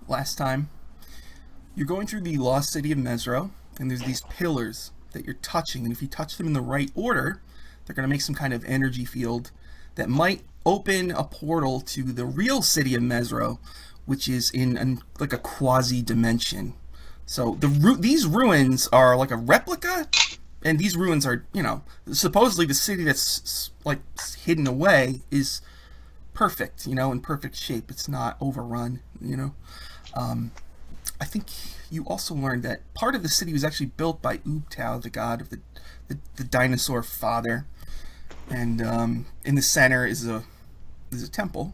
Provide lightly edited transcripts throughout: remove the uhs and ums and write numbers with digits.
last time, you're going through the lost city of Mezro, and there's these pillars that you're touching, and if you touch them in the right order, they're going to make some kind of energy field that might open a portal to the real city of Mezro, which is in like a quasi-dimension. So these ruins are like a replica, and these ruins are, supposedly the city that's like hidden away is perfect, in perfect shape. It's not overrun, I think you also learned that part of the city was actually built by Ubtao, the god of the dinosaur father. And in the center is a temple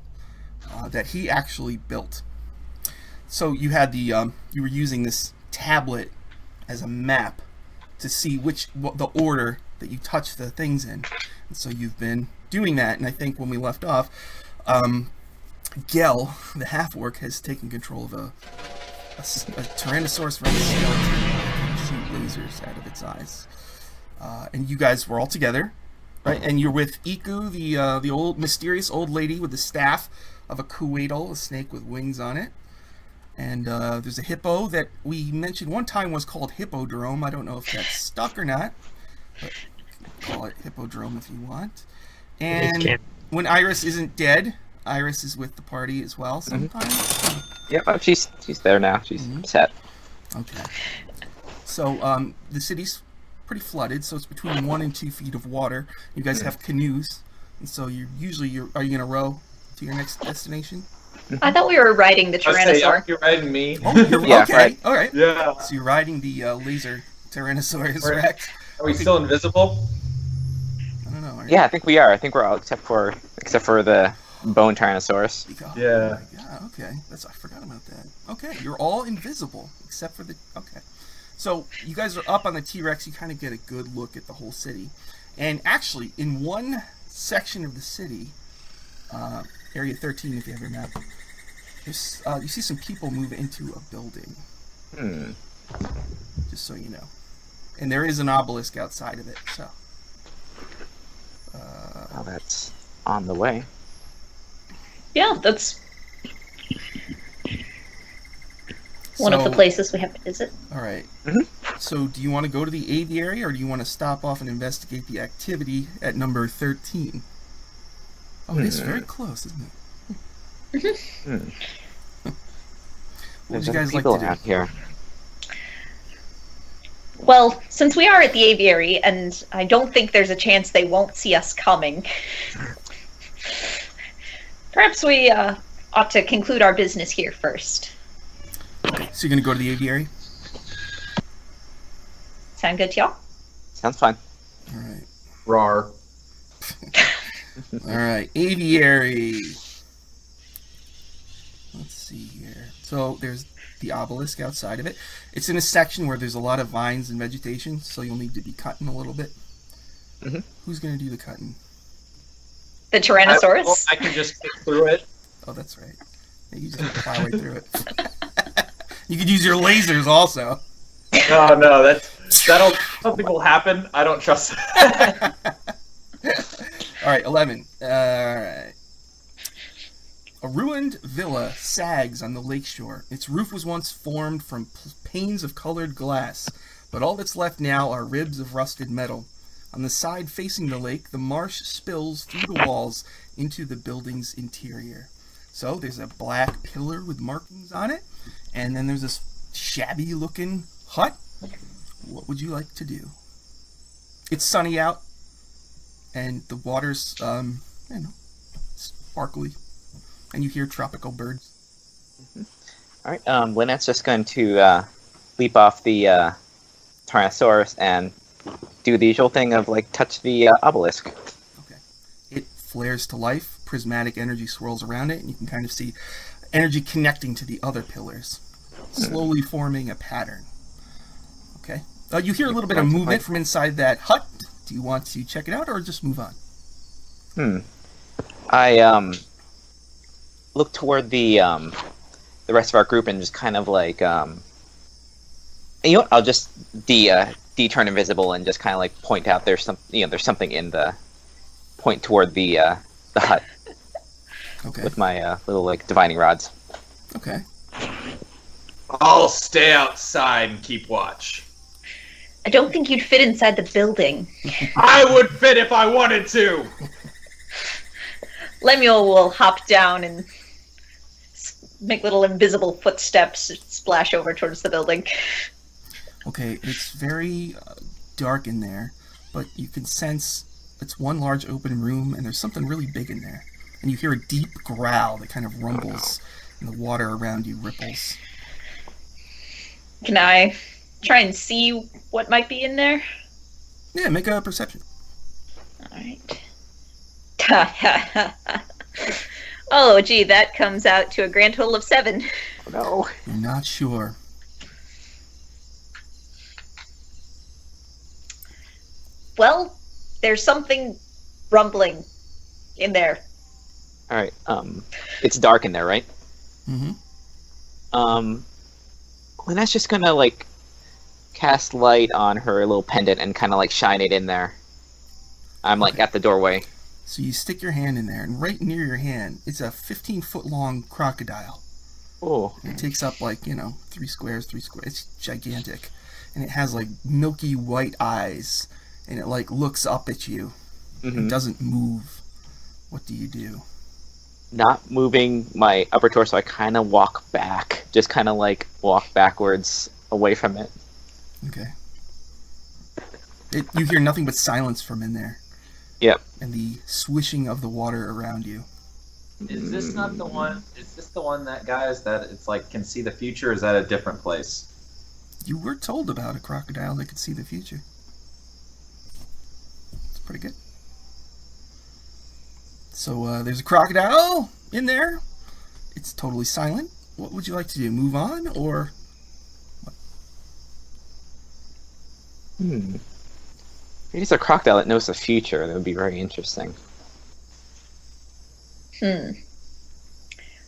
that he actually built. So you had you were using this tablet as a map to see the order that you touch the things in. And so you've been doing that, and I think when we left off, Gell, the half-orc, has taken control of a Tyrannosaurus Rex skeleton that can shoot lasers out of its eyes. And you guys were all together, right? And you're with Iku, the old mysterious old lady with the staff of a Kuwaitl, a snake with wings on it. And there's a hippo that we mentioned one time was called Hippodrome. I don't know if that's stuck or not, but call it Hippodrome if you want. And when Iris isn't dead, Iris is with the party as well sometimes. Yep, she's there now. She's set. Okay. So the city's pretty flooded, so it's between 1 and 2 feet of water. You guys have canoes, and so are you gonna row to your next destination? I thought we were riding the Tyrannosaur. You're riding me. Oh, okay. Right. All right. Yeah. So you're riding the laser Tyrannosaurus Rex. Are we still invisible? I don't know. Yeah, I think we are. I think we're all except for the bone Tyrannosaurus. Yeah. Yeah. Okay. I forgot about that. Okay, you're all invisible except for the. Okay. So you guys are up on the T-Rex. You kind of get a good look at the whole city, and actually, in one section of the city, Area 13, if you have your map, you see some people move into a building. Just so you know, and there is an obelisk outside of it. So. Well, that's on the way. Yeah, that's one of the places we have to visit. All right. So do you want to go to the aviary, or do you want to stop off and investigate the activity at number 13? Oh, it's very close, isn't it? What would you guys like to do? Here. Well, since we are at the aviary, and I don't think there's a chance they won't see us coming, perhaps we ought to conclude our business here first. Okay, so you're going to go to the aviary? Sound good to y'all? Sounds fine. All right. Rar. All right, aviary. Let's see here. So there's the obelisk outside of it. It's in a section where there's a lot of vines and vegetation, so you'll need to be cutting a little bit. Who's going to do the cutting? The Tyrannosaurus? I can just get through it. Oh, that's right. Yeah, you just plow right through it. You could use your lasers also. No, something will happen. I don't trust it. All right, 11. All right. A ruined villa sags on the lakeshore. Its roof was once formed from panes of colored glass, but all that's left now are ribs of rusted metal. On the side facing the lake, the marsh spills through the walls into the building's interior. So there's a black pillar with markings on it, and then there's this shabby-looking hut. What would you like to do? It's sunny out, and the water's, sparkly. And you hear tropical birds. All right, Linnet's just going to leap off the Tyrannosaurus and do the usual thing of, touch the obelisk. Okay. It flares to life. Prismatic energy swirls around it, and you can kind of see energy connecting to the other pillars, slowly forming a pattern. Okay. You hear a little bit of movement from inside that hut. Do you want to check it out, or just move on? I, look toward the rest of our group and just kind of you know what? I'll just turn invisible and just kind of point out there's something in the point toward the hut. Okay. With my little divining rods. Okay. I'll stay outside and keep watch. I don't think you'd fit inside the building. I would fit if I wanted to. Lemuel will hop down and make little invisible footsteps splash over towards the building. Okay, it's very dark in there, but you can sense it's one large open room, and there's something really big in there. And you hear a deep growl that kind of rumbles, and the water around you ripples. Can I try and see what might be in there? Yeah, make a perception. Alright. Oh, gee, that comes out to a grand total of 7. Oh, no. You're not sure. Well, there's something rumbling in there. Alright, it's dark in there, right? Mm-hmm. Linnet's just gonna, like, cast light on her little pendant and kind of, like, shine it in there. I'm, like, at the doorway. So you stick your hand in there, and right near your hand, it's a 15-foot-long crocodile. Oh. It takes up, like, 3 squares, 3 squares. It's gigantic. And it has, like, milky white eyes. And it, like, looks up at you. Mm-hmm. It doesn't move. What do you do? Not moving my upper torso, I kind of walk back. Just kind of, like, walk backwards away from it. Okay. You hear nothing but silence from in there. Yep. And the swishing of the water around you. Is this not the one? Is this the one that guys that it's like can see the future? Or is that a different place? You were told about a crocodile that could see the future. It's pretty good. So there's a crocodile in there. It's totally silent. What would you like to do? Move on or what? Maybe it's a crocodile that knows the future. That would be very interesting.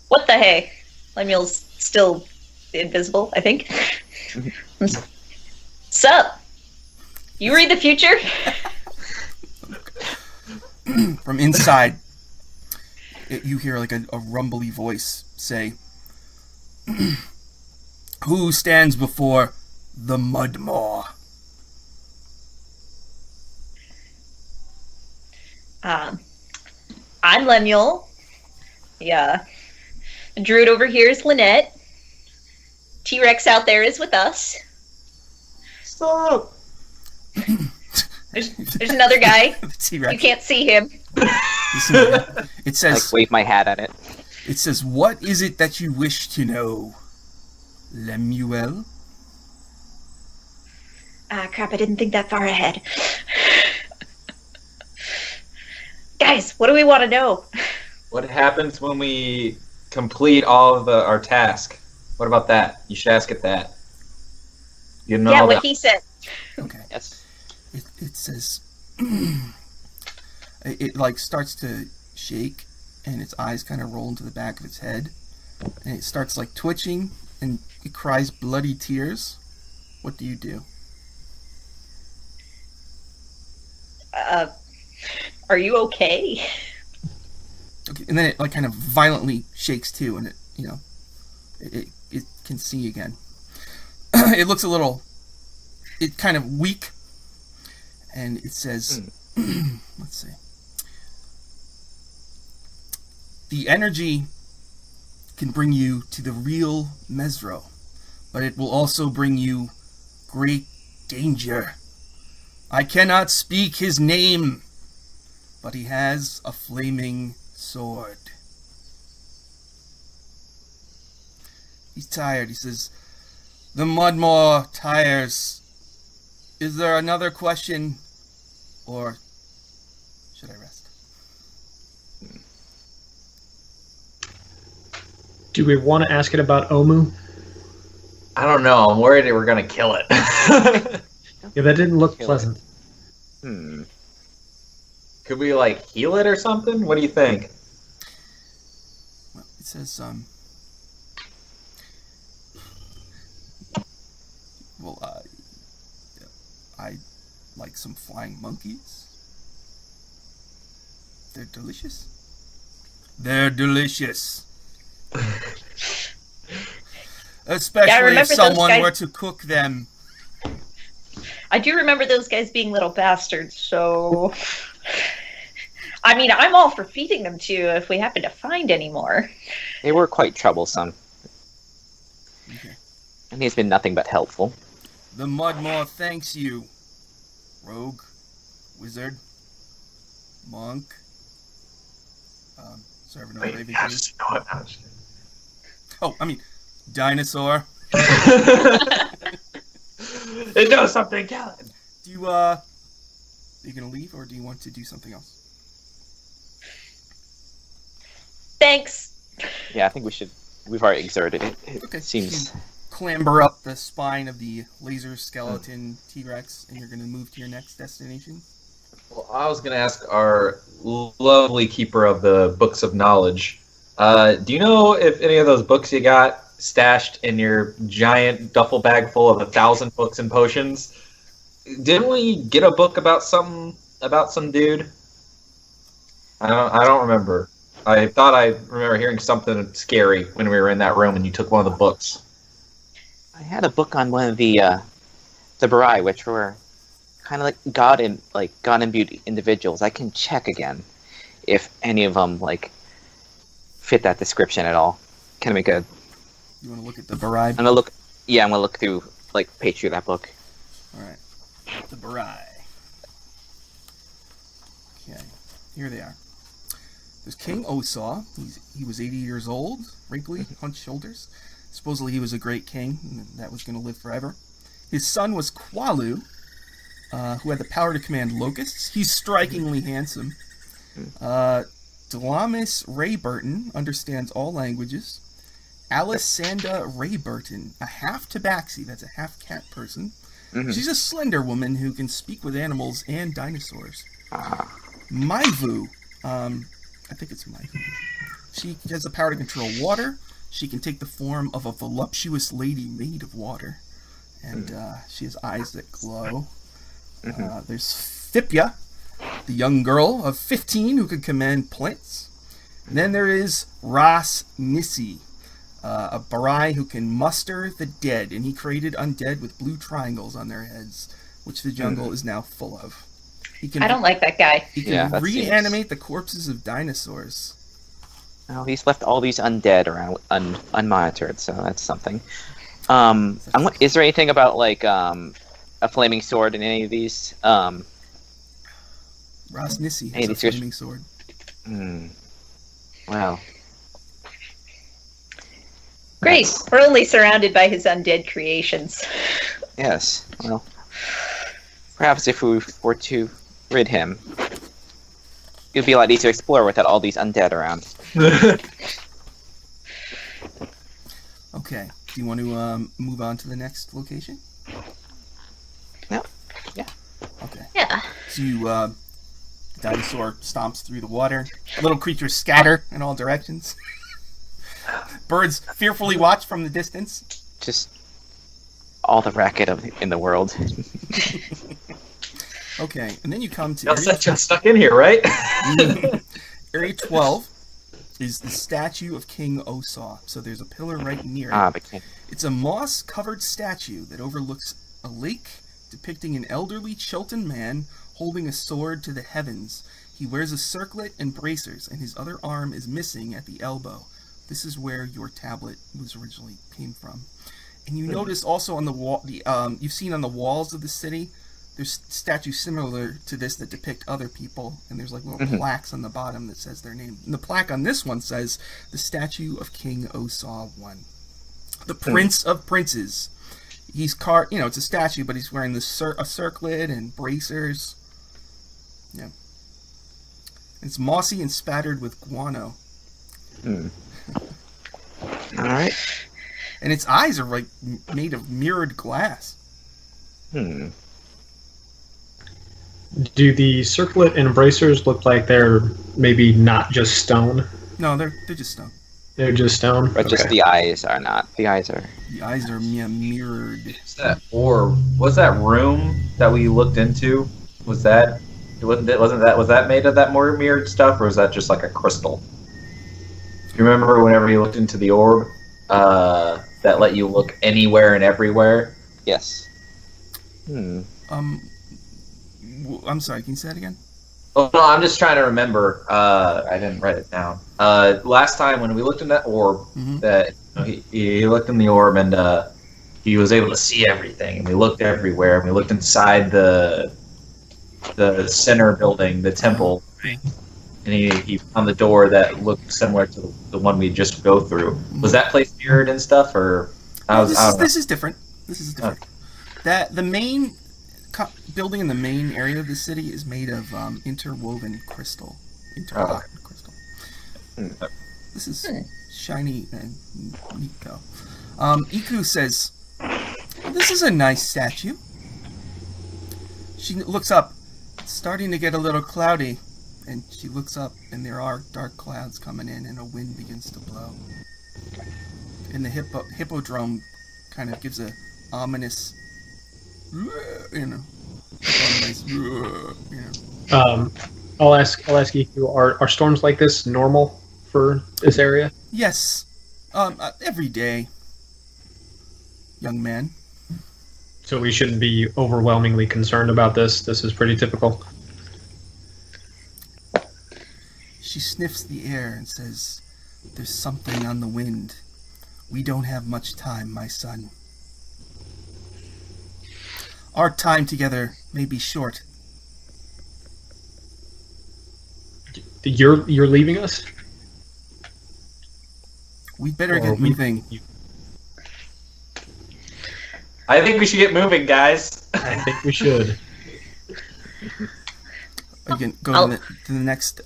What the hey? Lemuel's still invisible, I think. Sup? You read the future? From inside, you hear like a rumbly voice say, "Who stands before the Mudmaw?" I'm Lemuel. Yeah. The druid over here is Linnet. T-Rex out there is with us. Stop! There's another guy. T-Rex. You can't see him. It says, Like, wave my hat at it. it says, "What is it that you wish to know, Lemuel?" Ah, crap, I didn't think that far ahead. Guys, what do we want to know? What happens when we complete all of our task? What about that? You should ask it that. You know Yeah, what that. he said. Okay. Yes. It says, it like starts to shake, and its eyes kind of roll into the back of its head, and it starts like twitching, and it cries bloody tears. What do you do? Are you okay? Okay, and then it like kind of violently shakes too, and it can see again. It looks a little, it kind of weak, and it says, let's see. The energy can bring you to the real Mezro, but it will also bring you great danger. I cannot speak his name, but he has a flaming sword. He's tired. He says, "The Mudmaw tires. Is there another question, or should I rest?" Do we want to ask it about Omu? I don't know. I'm worried that we're gonna kill it. Yeah, that didn't look Kill it. pleasant. Could we like heal it or something? What do you think? Well, it says, well, I like some flying monkeys. They're delicious. They're delicious. Especially if those someone guys- were to cook them. I do remember those guys being little bastards, so... I mean, I'm all for feeding them to you if we happen to find any more. They were quite troublesome, Okay. and he's been nothing but helpful. The Mudmaw thanks you. Rogue, wizard, monk, servant of the Raven King. Oh, I mean, dinosaur. It knows something, Galen. Do you, are you gonna leave, or do you want to do something else? Thanks. Yeah, I think we should. We've already exerted it. It Okay. seems. You clamber up the spine of the laser skeleton T-Rex, and you're gonna move to your next destination. Well, I was going to ask our lovely keeper of the books of knowledge. Do you know if any of those books you got stashed in your giant duffel bag full of 1,000 books and potions? Didn't we get a book about some dude? I don't remember. I thought I remember hearing something scary when we were in that room and you took one of the books. I had a book on one of the Barai, which were kind of like God imbued individuals. I can check again if any of them fit that description at all. Can I make a? You want to look at the Barai? I'm gonna look. Yeah, I'm gonna look through page through that book. All right, the Barai. Okay, here they are. There's King Osaw. He was 80 years old, wrinkly, hunched shoulders. Supposedly he was a great king and that was going to live forever. His son was Qualu, who had the power to command locusts. He's strikingly handsome. Delamis Rayburton understands all languages. Alisanda Rayburton, a half tabaxi, that's a half cat person. Mhm. She's a slender woman who can speak with animals and dinosaurs. Maivu, I think it's Maivu. She has the power to control water. She can take the form of a voluptuous lady made of water. And she has eyes that glow. There's Thipia, the young girl of 15 who can command plants. And then there is Ras Nissi, a Barai who can muster the dead. And he created undead with blue triangles on their heads, which the jungle is now full of. He can, I don't like that guy. He can Yeah, that reanimate the corpses of dinosaurs. Oh, he's left all these undead around unmonitored, so that's something. Is there anything about a flaming sword in any of these? Ras Nissi Hey, has a these guys- flaming sword. Wow. Great. We're only surrounded by his undead creations. Yes. Well, perhaps if we were to rid him, it would be a lot easier to explore without all these undead around. Okay. Do you want to move on to the next location? No. Yeah. Okay. Yeah. So you, the dinosaur stomps through the water. Little creatures scatter in all directions. Birds fearfully watch from the distance. Just all the racket in the world. Okay, and then you come to Y'all got stuck in here, right? Area 12 is the statue of King Osaw. So there's a pillar right near it. But can't. It's a moss-covered statue that overlooks a lake depicting an elderly Chilton man holding a sword to the heavens. He wears a circlet and bracers, and his other arm is missing at the elbow. This is where your tablet was originally came from. And you notice also on the wall, you've seen on the walls of the city, there's statues similar to this that depict other people, and there's little plaques on the bottom that says their name. And the plaque on this one says, the statue of King Osaw I. The Prince of Princes. He's carved, it's a statue, but he's wearing a circlet and bracers. Yeah. It's mossy and spattered with guano. Alright. And its eyes are made of mirrored glass. Do the circlet and bracers look like they're maybe not just stone? No, they're just stone. They're just stone? But just the eyes are not. The eyes are. The eyes are mirrored. What's that orb? What's that room that we looked into? Was that made of that more mirrored stuff, or was that just like a crystal? Do you remember whenever you looked into the orb? that let you look anywhere and everywhere? Yes. I'm sorry. Can you say that again? Oh no, I'm just trying to remember. I didn't write it down. Last time when we looked in that orb, that he looked in the orb and he was able to see everything. And we looked everywhere. And we looked inside the center building, the temple, Yeah. and he found the door that looked similar to the one we just go through. Was that place mirrored and stuff, or No, this is different. This is different. That the main building in the main area of the city is made of interwoven crystal, interlocked crystal. This is shiny and neat, though. Iku says, "This is a nice statue." She looks up. It's starting to get a little cloudy, and she looks up, and there are dark clouds coming in, and a wind begins to blow. And the hippodrome kind of gives a ominous, I'll ask you, are storms like this normal for this area? Yes, every day, young man. So we shouldn't be overwhelmingly concerned about this. This is pretty typical. She sniffs the air and says, "There's something on the wind. We don't have much time, my son. Our time together may be short." You're leaving us? We'd better get moving. I think we should get moving, guys. I think we should. Again, go to the next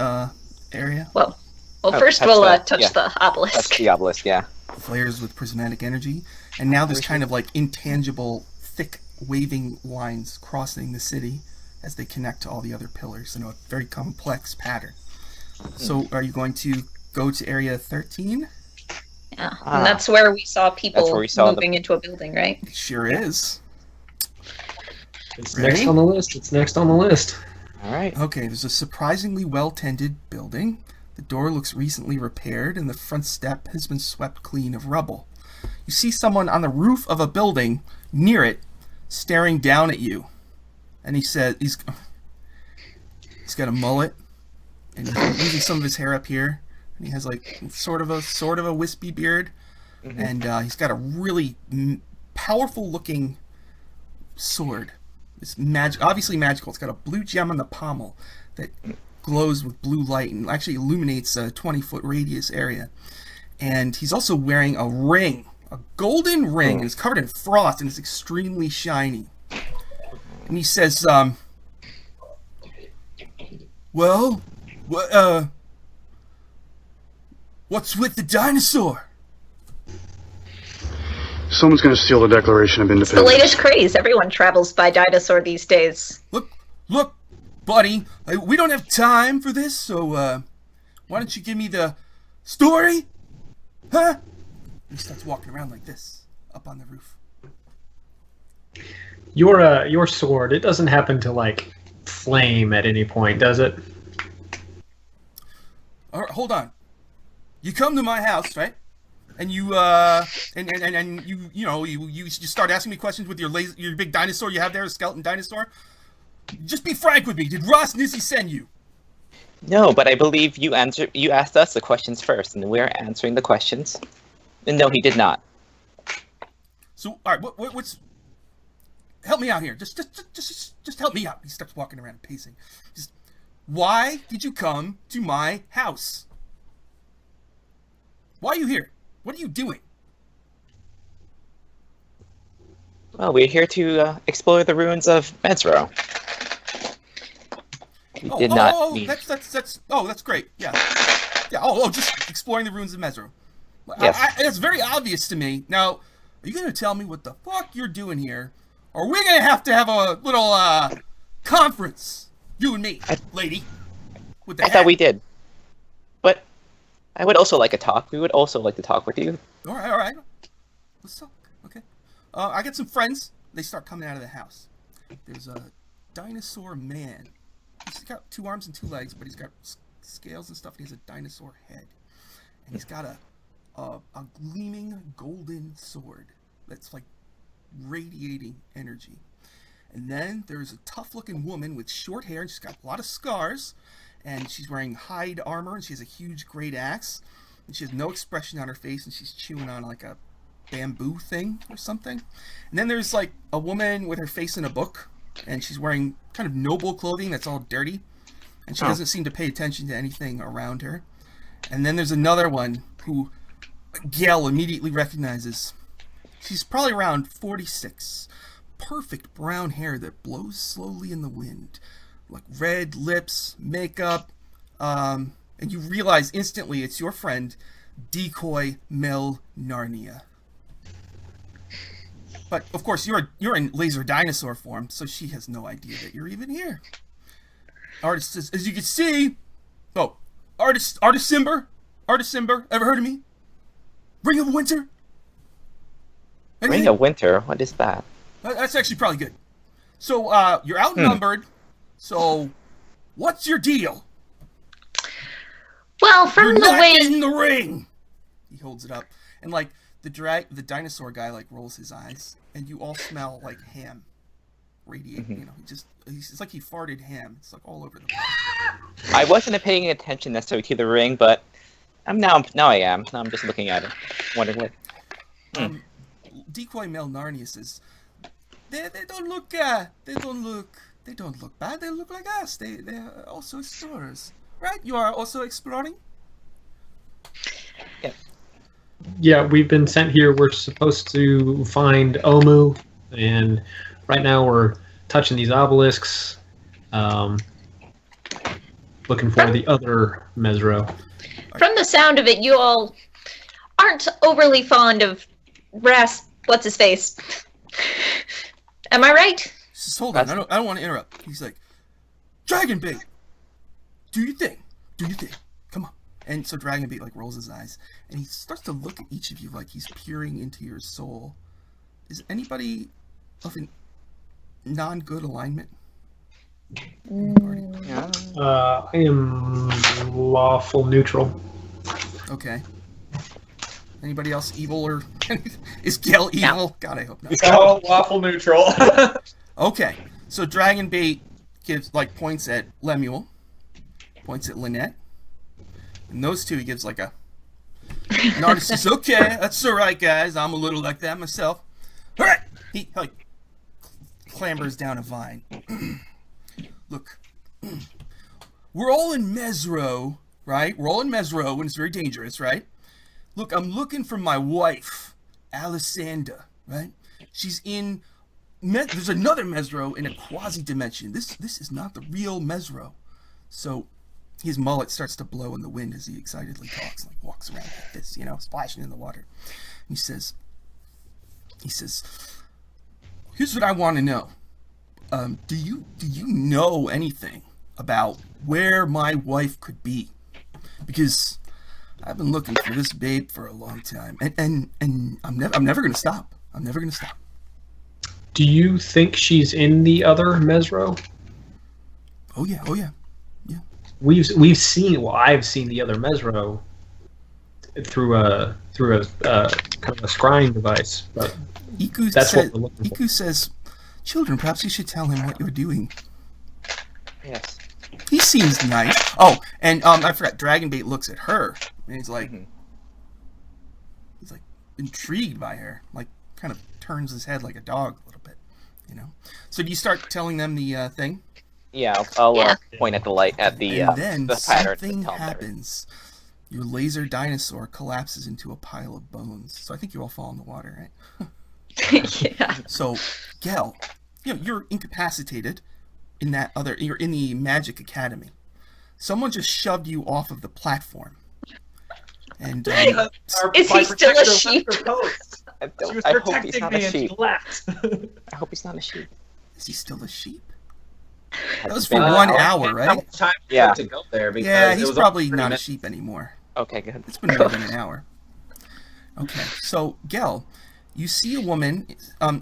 area. Well, first we'll touch the obelisk. Touch the obelisk, yeah. Flares with prismatic energy, and now there's kind of like intangible, thick, waving lines crossing the city as they connect to all the other pillars in a very complex pattern. So, are you going to go to area 13? Yeah, and that's where we saw people moving into a building, right? It sure is. It's next on the list. It's next on the list. All right. Okay, there's a surprisingly well-tended building. The door looks recently repaired, and the front step has been swept clean of rubble. You see someone on the roof of a building near it, staring down at you. And he said, he's got a mullet, and he's losing some of his hair up here, and he has like sort of a wispy beard, and he's got a really powerful-looking sword. It's obviously magical. It's got a blue gem on the pommel that glows with blue light and actually illuminates a 20-foot radius area. And he's also wearing a ring, a golden ring, and it's covered in frost, and it's extremely shiny. And he says, "Well, what's with the dinosaur?" Someone's going to steal the Declaration of Independence. The latest craze. Everyone travels by dinosaur these days. Look, buddy, we don't have time for this, so why don't you give me the story? Huh? And he starts walking around like this, up on the roof. Your sword, it doesn't happen to like flame at any point, does it? All right, hold on. You come to my house, right? And you and you start asking me questions with your big dinosaur you have there, a skeleton dinosaur. Just be frank with me. Did Ross Nizzy send you? No, but I believe you asked us the questions first, and we're answering the questions. And no, he did not. So, all right, what's? Help me out here. Just help me out. He starts walking around, pacing. Why did you come to my house? Why are you here? What are you doing? Well, we're here to explore the ruins of Mezro. That's great. Yeah. Just exploring the ruins of Mezro. Yes. It's very obvious to me. Now, are you going to tell me what the fuck you're doing here? Or are we going to have a little conference? You and me, lady. I thought we did. But I would also like a talk. We would also like to talk with you. All right. Let's talk. Okay. I got some friends. They start coming out of the house. There's a dinosaur man. He's got 2 arms and 2 legs, but he's got scales and stuff, and he has a dinosaur head. And he's got a a gleaming golden sword that's like radiating energy. And then there's a tough-looking woman with short hair, and she's got a lot of scars, and she's wearing hide armor, and she has a huge great axe, and she has no expression on her face, and she's chewing on like a bamboo thing or something. And then there's like a woman with her face in a book, and she's wearing kind of noble clothing that's all dirty, and she doesn't seem to pay attention to anything around her. And then there's another one who Gell immediately recognizes. She's probably around 46. Perfect brown hair that blows slowly in the wind. Like red lips, makeup, and you realize instantly it's your friend, Decoy Mel Narnia. But of course you're in laser dinosaur form, so she has no idea that you're even here. Artist says, as you can see, Artist Simber, ever heard of me? Ring of Winter? Anything? Ring of Winter? What is that? That's actually probably good. So, you're outnumbered, so what's your deal? Well, from You're the not way in the ring! He holds it up, and like, the dinosaur guy like rolls his eyes, and you all smell like ham radiating, you know, it's like he farted ham. It's like all over the place. I wasn't paying attention necessarily to the ring, but now I am. Now I'm just looking at it, wondering what. Decoy Mel Narnia says, they don't look bad. They look like us. They're also explorers, right? You are also exploring. Yeah, we've been sent here. We're supposed to find Omu, and right now we're touching these obelisks, looking for the other Mezro. From the sound of it, you all aren't overly fond of what's his face. Am I right? Just hold on. I don't want to interrupt. He's like, Dragon Bait, do your thing. Come on. And so Dragon Bait like rolls his eyes, and he starts to look at each of you like he's peering into your soul. Is anybody of an non-good alignment? I am lawful neutral. Okay. Anybody else evil or is Gell evil? No. God, I hope not. Oh, waffle neutral. Okay, so Dragon Bait points at Lemuel, points at Linnet, and those two he gives like a. An artist says, "Okay, that's all right, guys. I'm a little like that myself." All right, he like clambers down a vine. Look, we're all in Mezro, right? We're all in Mezro, and it's very dangerous, right? Look, I'm looking for my wife, Alessandra, right? She's in... There's another Mezro in a quasi-dimension. This is not the real Mezro. So his mullet starts to blow in the wind as he excitedly talks, like walks around like this, you know, splashing in the water. He says, here's what I want to know. Do you know anything about where my wife could be? Because I've been looking for this babe for a long time, and I'm never gonna stop. I'm never gonna stop. Do you think she's in the other Mezro? Oh yeah. We've seen. Well, I've seen the other Mezro through a kind of a scrying device, but Iku says, "Children, perhaps you should tell him what you're doing." Yes. He seems nice. Oh, and I forgot. Dragon Bait looks at her, and he's like, intrigued by her. Like, kind of turns his head like a dog a little bit, you know. So do you start telling them the thing? Yeah, I'll point at the light at the and then the pattern. something happens. Your laser dinosaur collapses into a pile of bones. So I think you all fall in the water, right? Yeah. So, Gell, you're incapacitated. You're in the Magic Academy. Someone just shoved you off of the platform. And Is he still a sheep? I hope he's not a sheep. I hope he's not a sheep. Is he still a sheep? That was for 1 hour, right? Time Yeah. to go there because Yeah, it he's was probably only not a 30 minutes. sheep anymore. Okay, good. It's been more than an hour. Okay, so Gell, you see a woman.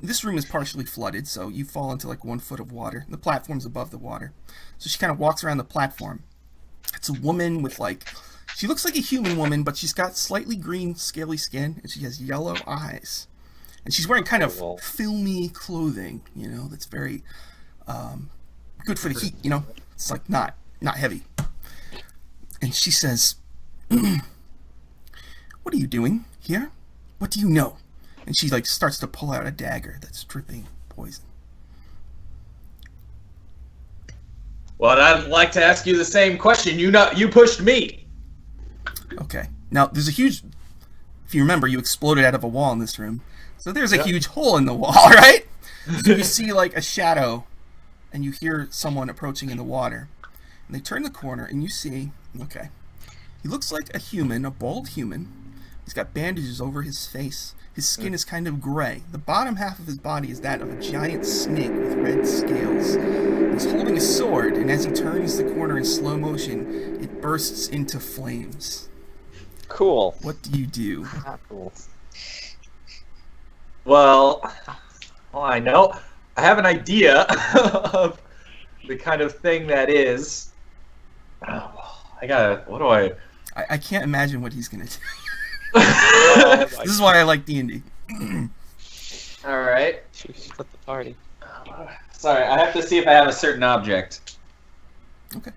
This room is partially flooded, so you fall into like 1 foot of water. The platform's above the water, so she kind of walks around the platform. It's a woman with like She looks like a human woman, but she's got slightly green, scaly skin, and she has yellow eyes. And she's wearing kind of filmy clothing, that's very good for the heat, It's like not heavy. And she says, "What are you doing here? What do you know?" And she starts to pull out a dagger that's dripping poison. Well, I'd like to ask you the same question. You pushed me. Okay. Now, there's a huge... If you remember, you exploded out of a wall in this room. So there's a huge hole in the wall, right? So you see, a shadow, and you hear someone approaching in the water. And they turn the corner, and you see... Okay. He looks like a human, a bald human. He's got bandages over his face. His skin is kind of gray. The bottom half of his body is that of a giant snake with red scales. He's holding a sword, and as he turns the corner in slow motion, it bursts into flames. Cool. What do you do? Not cool. Well, I know. I have an idea of the kind of thing that is. What do I... I can't imagine what he's going to do. Oh, this is why I like D&D. All right. Split the party. Sorry, I have to see if I have a certain object. Okay.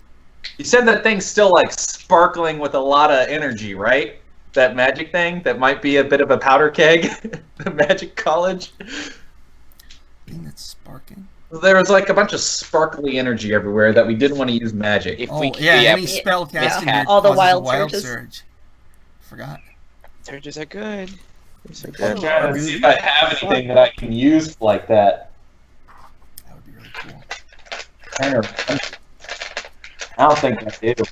You said that thing's still sparkling with a lot of energy, right? That magic thing that might be a bit of a powder keg, the magic college. Thing that's sparking. There was a bunch of sparkly energy everywhere that we didn't want to use magic. Any spell casting all the causes wild a surges. surge. Forgot. Surges are good. I'm trying to see if I have anything that I can use like that. That would be really cool. I don't think I do.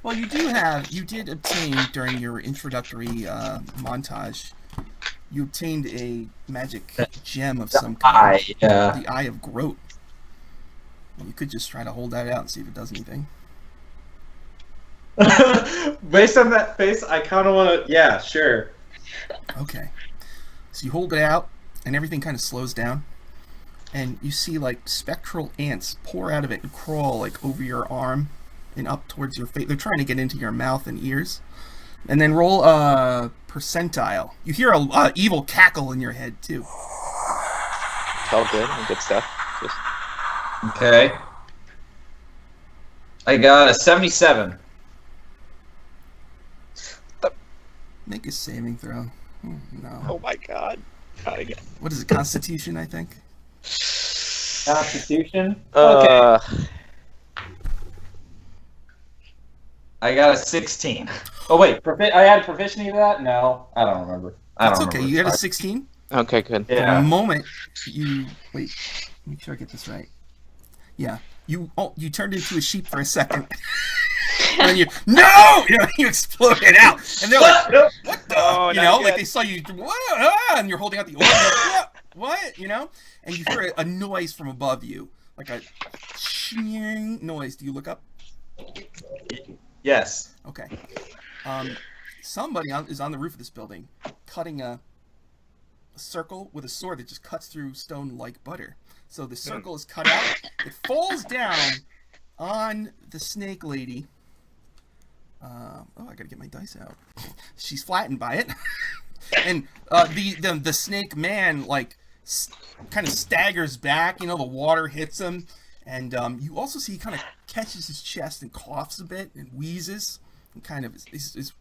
Well, you did obtain during your introductory montage, you obtained a magic gem of some kind. The Eye of Groat. And you could just try to hold that out and see if it does anything. Based on that face, I kind of want to... Yeah, sure. Okay. So you hold it out, and everything kind of slows down. And you see, spectral ants pour out of it and crawl, over your arm and up towards your face. They're trying to get into your mouth and ears. And then roll a percentile. You hear a evil cackle in your head, too. It's all good. Good stuff. Just... Okay. I got a 77. Make a saving throw. No. Oh my god. Not again. What is it, Constitution, I think? Constitution? Okay. I got a 16. Oh, wait. I had proficiency to that? No. I don't remember. That's okay. You got a 16? Okay, good. Yeah. For a moment, you... Wait. Make sure I get this right. Yeah. You turned into a sheep for a second. And then you exploded out. And they're like, what the? Oh, they saw you, what? And you're holding out the orb. What? And you hear a noise from above you. Like a shing noise. Do you look up? Yes. Okay. Somebody is on the roof of this building cutting a circle with a sword that just cuts through stone like butter. So the circle is cut out. It falls down on the snake lady. I gotta get my dice out. She's flattened by it. And the snake man kind of staggers back. The water hits him, and you also see he kind of catches his chest and coughs a bit and wheezes and kind of is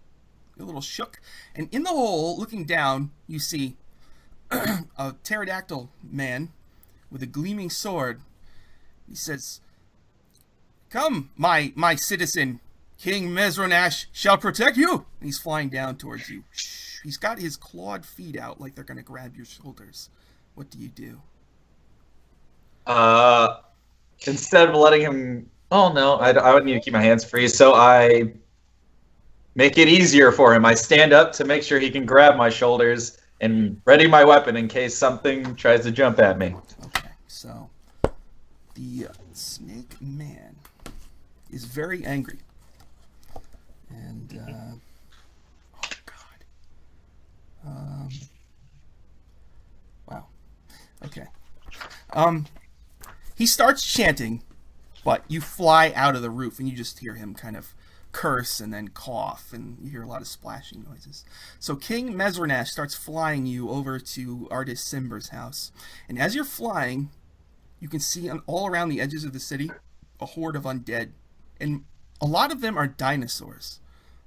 a little shook. And in the hole, looking down, you see a pterodactyl man with a gleaming sword. He says, "Come, my citizen, King Mezro shall protect you." And he's flying down towards you. He's got his clawed feet out like they're going to grab your shoulders. What do you do? Instead of letting him... Oh, no. I would need to keep my hands free, so I make it easier for him. I stand up to make sure he can grab my shoulders and ready my weapon in case something tries to jump at me. Okay, so the snake man is very angry. And, oh, God. Wow. Okay. He starts chanting, But you fly out of the roof, and you just hear him kind of curse and then cough, and you hear a lot of splashing noises. So King Mezro starts flying you over to Artist Simber's house. And as you're flying, you can see all around the edges of the city a horde of undead. And a lot of them are dinosaurs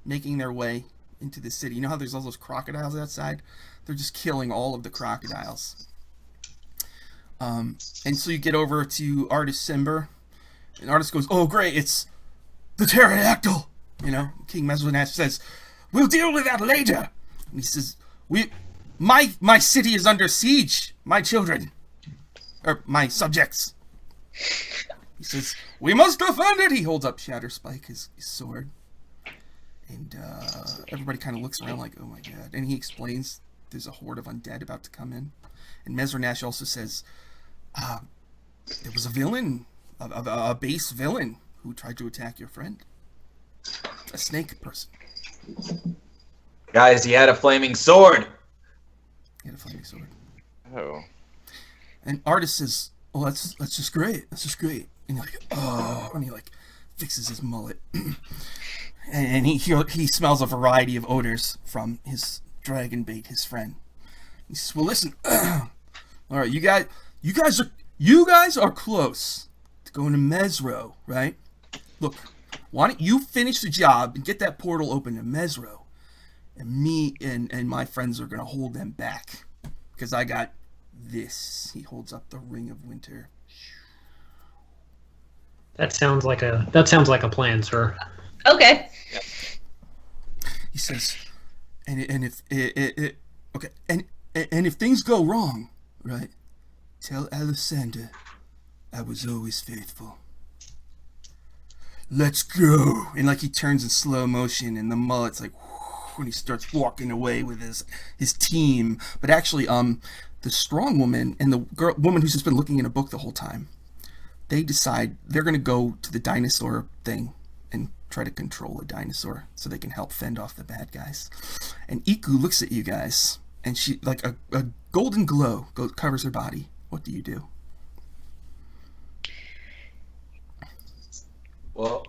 making their way into the city. You know how there's all those crocodiles outside? They're just killing all of the crocodiles. And so you get over to Artist Simber, and Artist goes, "Oh great, it's the pterodactyl!" You know, King Mezro says, "We'll deal with that later." And he says, my city is under siege, my children. Or my subjects. He says, "We must defend it!" He holds up Shatterspike, his sword. And everybody kind of looks around like, "Oh my god." And he explains there's a horde of undead about to come in. And Mezro also says, there was a villain, a base villain, who tried to attack your friend. A snake person. Guys, he had a flaming sword. He had a flaming sword. Oh. And Artist says, "Oh, that's just great. That's just great." And you're like, "Oh," and he like fixes his mullet. And he smells a variety of odors from his dragon bait, his friend. He says, "Well, listen, all right, you guys are close to going to Mezro, right? Look, why don't you finish the job and get that portal open to Mezro, and me and my friends are gonna hold them back, because I got this." He holds up the Ring of Winter. That sounds like a plan, sir. Okay. He says, and if okay, and if things go wrong, right? Tell Alessander I was always faithful. Let's go. And like he turns in slow motion, and the mullet's like, when he starts walking away with his team. But actually, the strong woman and the woman who's just been looking in a book the whole time, they decide they're going to go to the dinosaur thing and try to control a dinosaur so they can help fend off the bad guys. And Iku looks at you guys, and she, like a golden glow covers her body. What do you do? Well,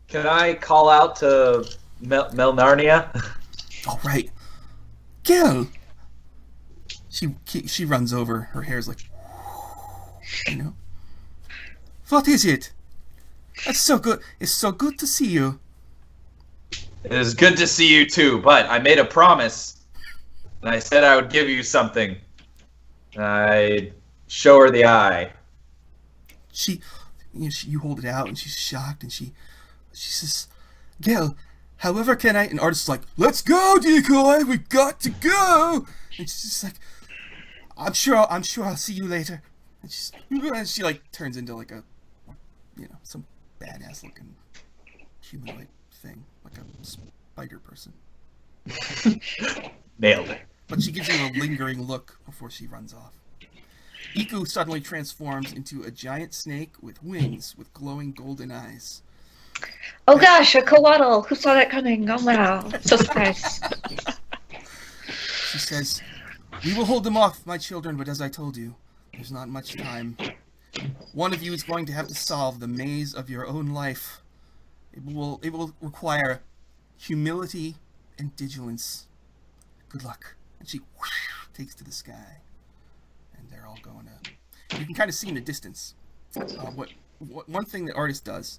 can I call out to Melnarnia? All right, Gell. She runs over. Her hair's like, you know. What is it? That's so good. It's so good to see you. It is good to see you too, but I made a promise, and I said I would give you something. I show her the eye. You hold it out, and she's shocked, and she says, "Gell, however can I?" And Artist's like, "Let's go, decoy. We got to go." And she's just like, I'm sure I'll see you later." And she like turns into like a, some badass looking humanoid thing, like a spider person. Nailed it. But she gives you a lingering look before she runs off. Iku suddenly transforms into a giant snake with wings with glowing golden eyes. Oh gosh, a kowaddle. Who saw that coming? Oh wow. So surprised. She says, "We will hold them off, my children, but as I told you, there's not much time. One of you is going to have to solve the maze of your own life. It will require humility and vigilance. Good luck." And she takes to the sky, and they're all going to. You can kind of see in the distance. One thing the artist does,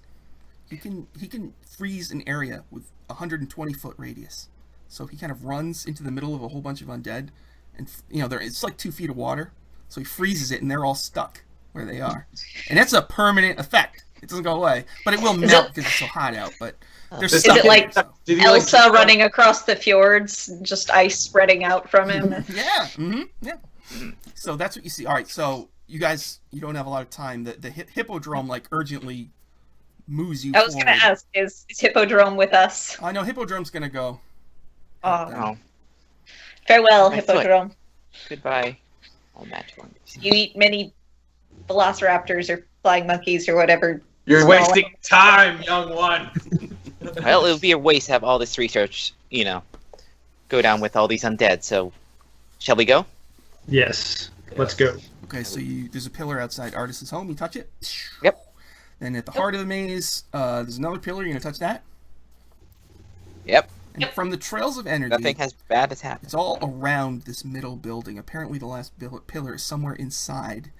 he can freeze an area with 120-foot radius. So he kind of runs into the middle of a whole bunch of undead, and it's like 2 feet of water. So he freezes it, and they're all stuck where they are. And that's a permanent effect. It doesn't go away, but it will melt because it's so hot out. But they're stuck. Is it like Did you Elsa running across the fjords, just ice spreading out from him? Yeah. Mm-hmm. Yeah. So that's what you see. All right. So you guys, you don't have a lot of time. The hippodrome like urgently moves you. I was going to ask, is Hippodrome with us? I know Hippodrome's going to go. Oh. Farewell, My foot. Hippodrome. Goodbye. I'll match one. You eat many velociraptors or flying monkeys or whatever. You're small wasting animals. time, young one. Well, it would be a waste to have all this research, go down with all these undead. So, shall we go? Yes. Let's go. Okay. So there's a pillar outside Artist's home. You touch it. Yep. Then at the heart of the maze, there's another pillar. You're going to touch that? Yep. And from the trails of energy... Nothing as bad as happened. It's all around this middle building. Apparently the last pillar is somewhere inside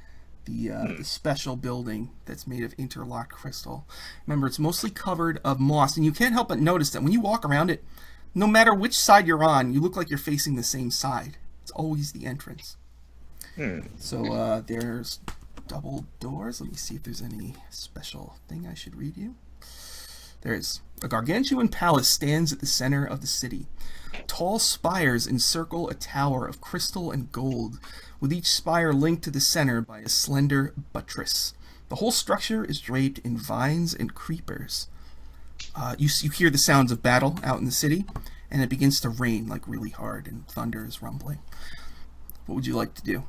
the special building that's made of interlocked crystal. Remember, it's mostly covered of moss, and you can't help but notice that when you walk around it, no matter which side you're on, you look like you're facing the same side. It's always the entrance. So there's double doors. Let me see if there's any special thing I should read you. There's a gargantuan palace stands at the center of the city. Tall spires encircle a tower of crystal and gold, with each spire linked to the center by a slender buttress. The whole structure is draped in vines and creepers. You hear the sounds of battle out in the city, and it begins to rain like really hard, and thunder is rumbling. What would you like to do?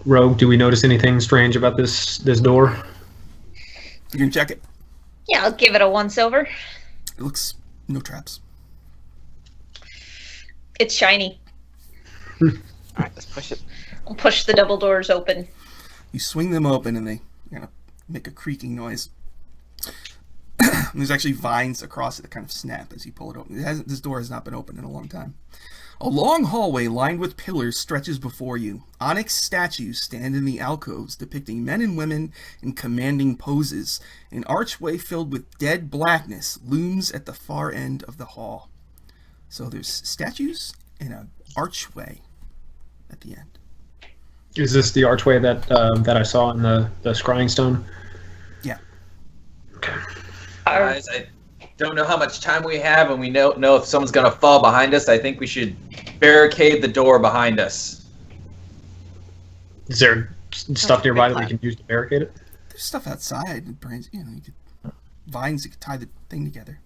Rogue, do we notice anything strange about this door? You can check it. Yeah, I'll give it a once over. It looks no traps. It's shiny. Alright, let's push it. I'll push the double doors open. You swing them open, and they make a creaking noise. There's actually vines across it that kind of snap as you pull it open. This door has not been opened in a long time. A long hallway lined with pillars stretches before you. Onyx statues stand in the alcoves depicting men and women in commanding poses. An archway filled with dead blackness looms at the far end of the hall. So there's statues and an archway at the end. Is this the archway that I saw in the scrying stone? Yeah. Okay. Guys, I don't know how much time we have, and we don't know if someone's going to fall behind us. I think we should barricade the door behind us. Is there stuff nearby that we can use to barricade it? There's stuff outside. Vines, you could tie the thing together.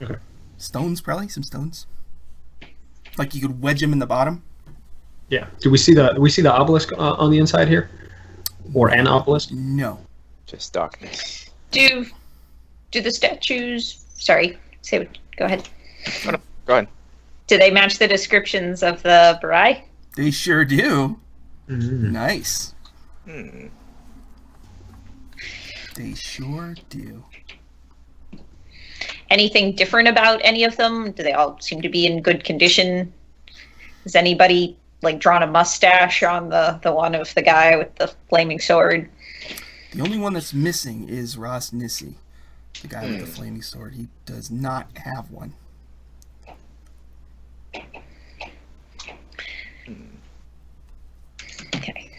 Okay. Stones, probably. Some stones. Like you could wedge them in the bottom. Yeah. Do we see the obelisk on the inside here? Or an obelisk? No. Just darkness. Do the statues... Sorry, go ahead. Oh, no. Go ahead. Do they match the descriptions of the Barai? They sure do. Mm. Nice. Hmm. They sure do. Anything different about any of them? Do they all seem to be in good condition? Has anybody drawn a mustache on the one of the guy with the flaming sword? The only one that's missing is Ras Nissi, the guy with the flaming sword. He does not have one. Okay.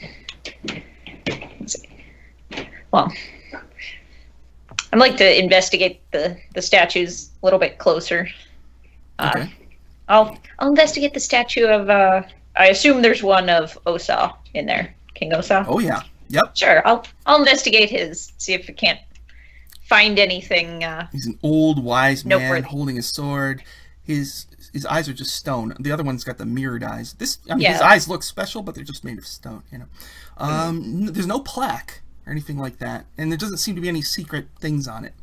Let's see. Well, I'd like to investigate the statues a little bit closer. Okay. I'll investigate the statue of I assume there's one of Osa in there, King Osa. Oh yeah. Yep. Sure, I'll investigate his, see if we can't find anything. He's an old wise man noteworthy. holding a sword. His eyes are just stone. The other one's got the mirrored eyes. His Yeah. eyes look special, but they're just made of stone. There's no plaque or anything like that, and there doesn't seem to be any secret things on it.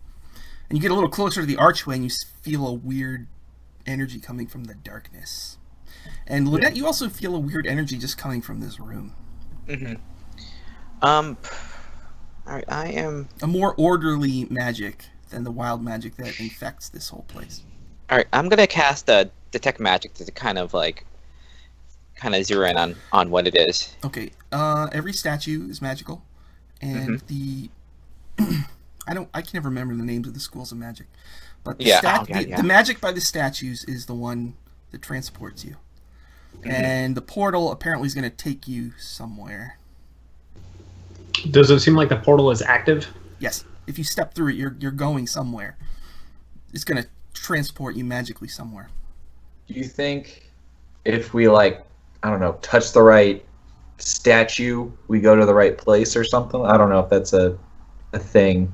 And you get a little closer to the archway, and you feel a weird energy coming from the darkness. And Linnet, you also feel a weird energy just coming from this room. Mm-hmm. Alright, I am... A more orderly magic than the wild magic that infects this whole place. Alright, I'm gonna cast a detect magic to kind of zero in on what it is. Okay, every statue is magical, and the I can never remember the names of the schools of magic, but the magic by the statues is the one that transports you, and the portal apparently is going to take you somewhere. Does it seem like the portal is active? Yes, if you step through it, you're going somewhere. It's going to transport you magically somewhere. Do you think if we touch the right statue, we go to the right place or something? I don't know if that's a thing.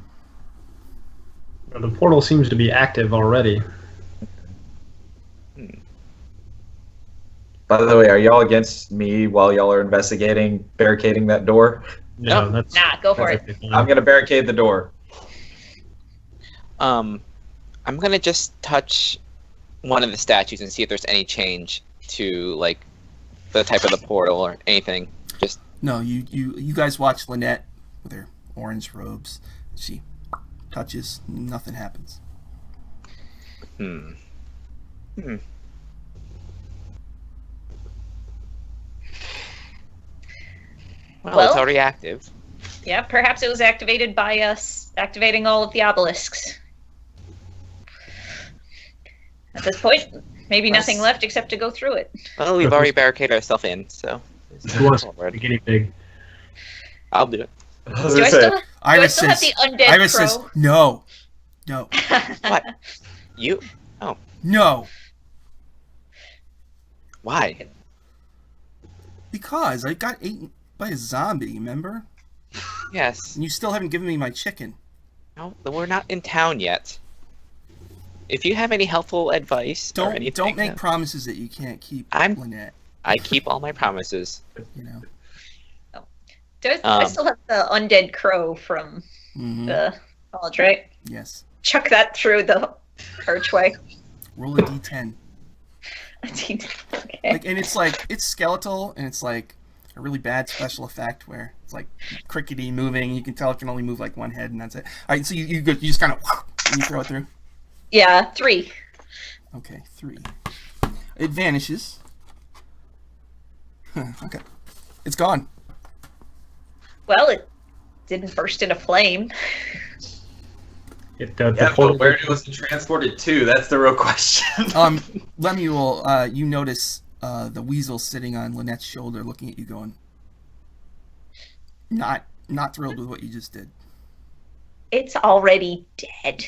The portal seems to be active already. By the way, are y'all against me while y'all are investigating barricading that door? No, that's... Nah, go for it. I'm going to barricade the door. I'm gonna just touch one of the statues and see if there's any change to the type of the portal or anything. Just No, you guys watch Linnet with her orange robes. She touches, nothing happens. Hmm. Well, it's already active. Yeah, perhaps it was activated by us activating all of the obelisks. At this point, maybe nothing left except to go through it. Well, we've already barricaded ourselves in, so. Who wants to be guinea pig? I'll do it. I was Do gonna I say, still, do I Iris still have says, the undead Iris crow? says, no. No. What? You? Oh, No. why? Because I got eaten by a zombie, remember? Yes. And you still haven't given me my chicken. No, we're not in town yet. If you have any helpful advice or anything, Don't make promises that you can't keep, I'm- Linnet. I keep all my promises. You know. I still have the undead crow from Mhm. the college, right? Yes. Chuck that through the archway. Roll a d10. Okay. Like, and it's skeletal, and it's like a really bad special effect where it's like crickety moving. You can tell it can only move like one head, and that's it. All right, so you just kind of and you throw it through. Yeah, 3. Okay, 3. It vanishes. Okay, it's gone. Well, it didn't burst into flame. If the yeah, portal but where was it transported to? That's the real question. Lemuel, you notice the weasel sitting on Lynette's shoulder, looking at you, going, not thrilled with what you just did. It's already dead.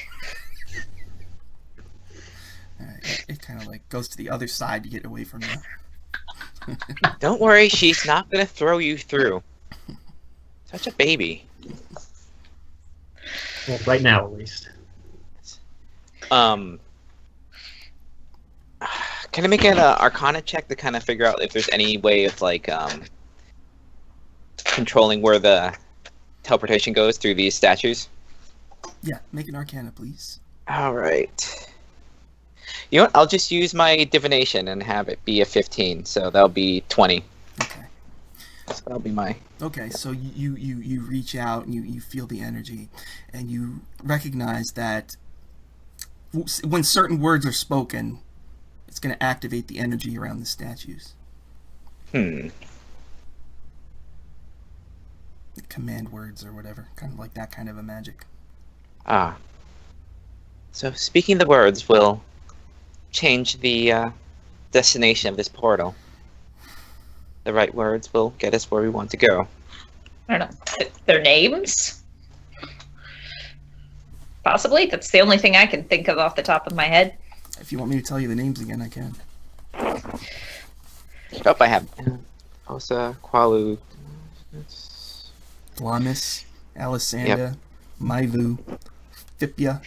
It kind of like goes to the other side to get away from you. Don't worry, she's not gonna throw you through. Such a baby. well, right now, at least. Can I make an Arcana check to kind of figure out if there's any way of like controlling where the teleportation goes through these statues? Yeah, make an Arcana, please. All right. You know what? I'll just use my divination and have it be a 15, so that'll be 20. Okay. So that'll be my. Okay, so you reach out and you feel the energy, and you recognize that when certain words are spoken, it's going to activate the energy around the statues. Hmm. Command words or whatever, kind of like that kind of a magic. Ah. So speaking the words will change the destination of this portal. The right words will get us where we want to go. I don't know. Their names? Possibly. That's the only thing I can think of off the top of my head. If you want me to tell you the names again, I can. Oh, I have. Osa, Qualu. Glamis, Alisanda, Maivu, Fipia,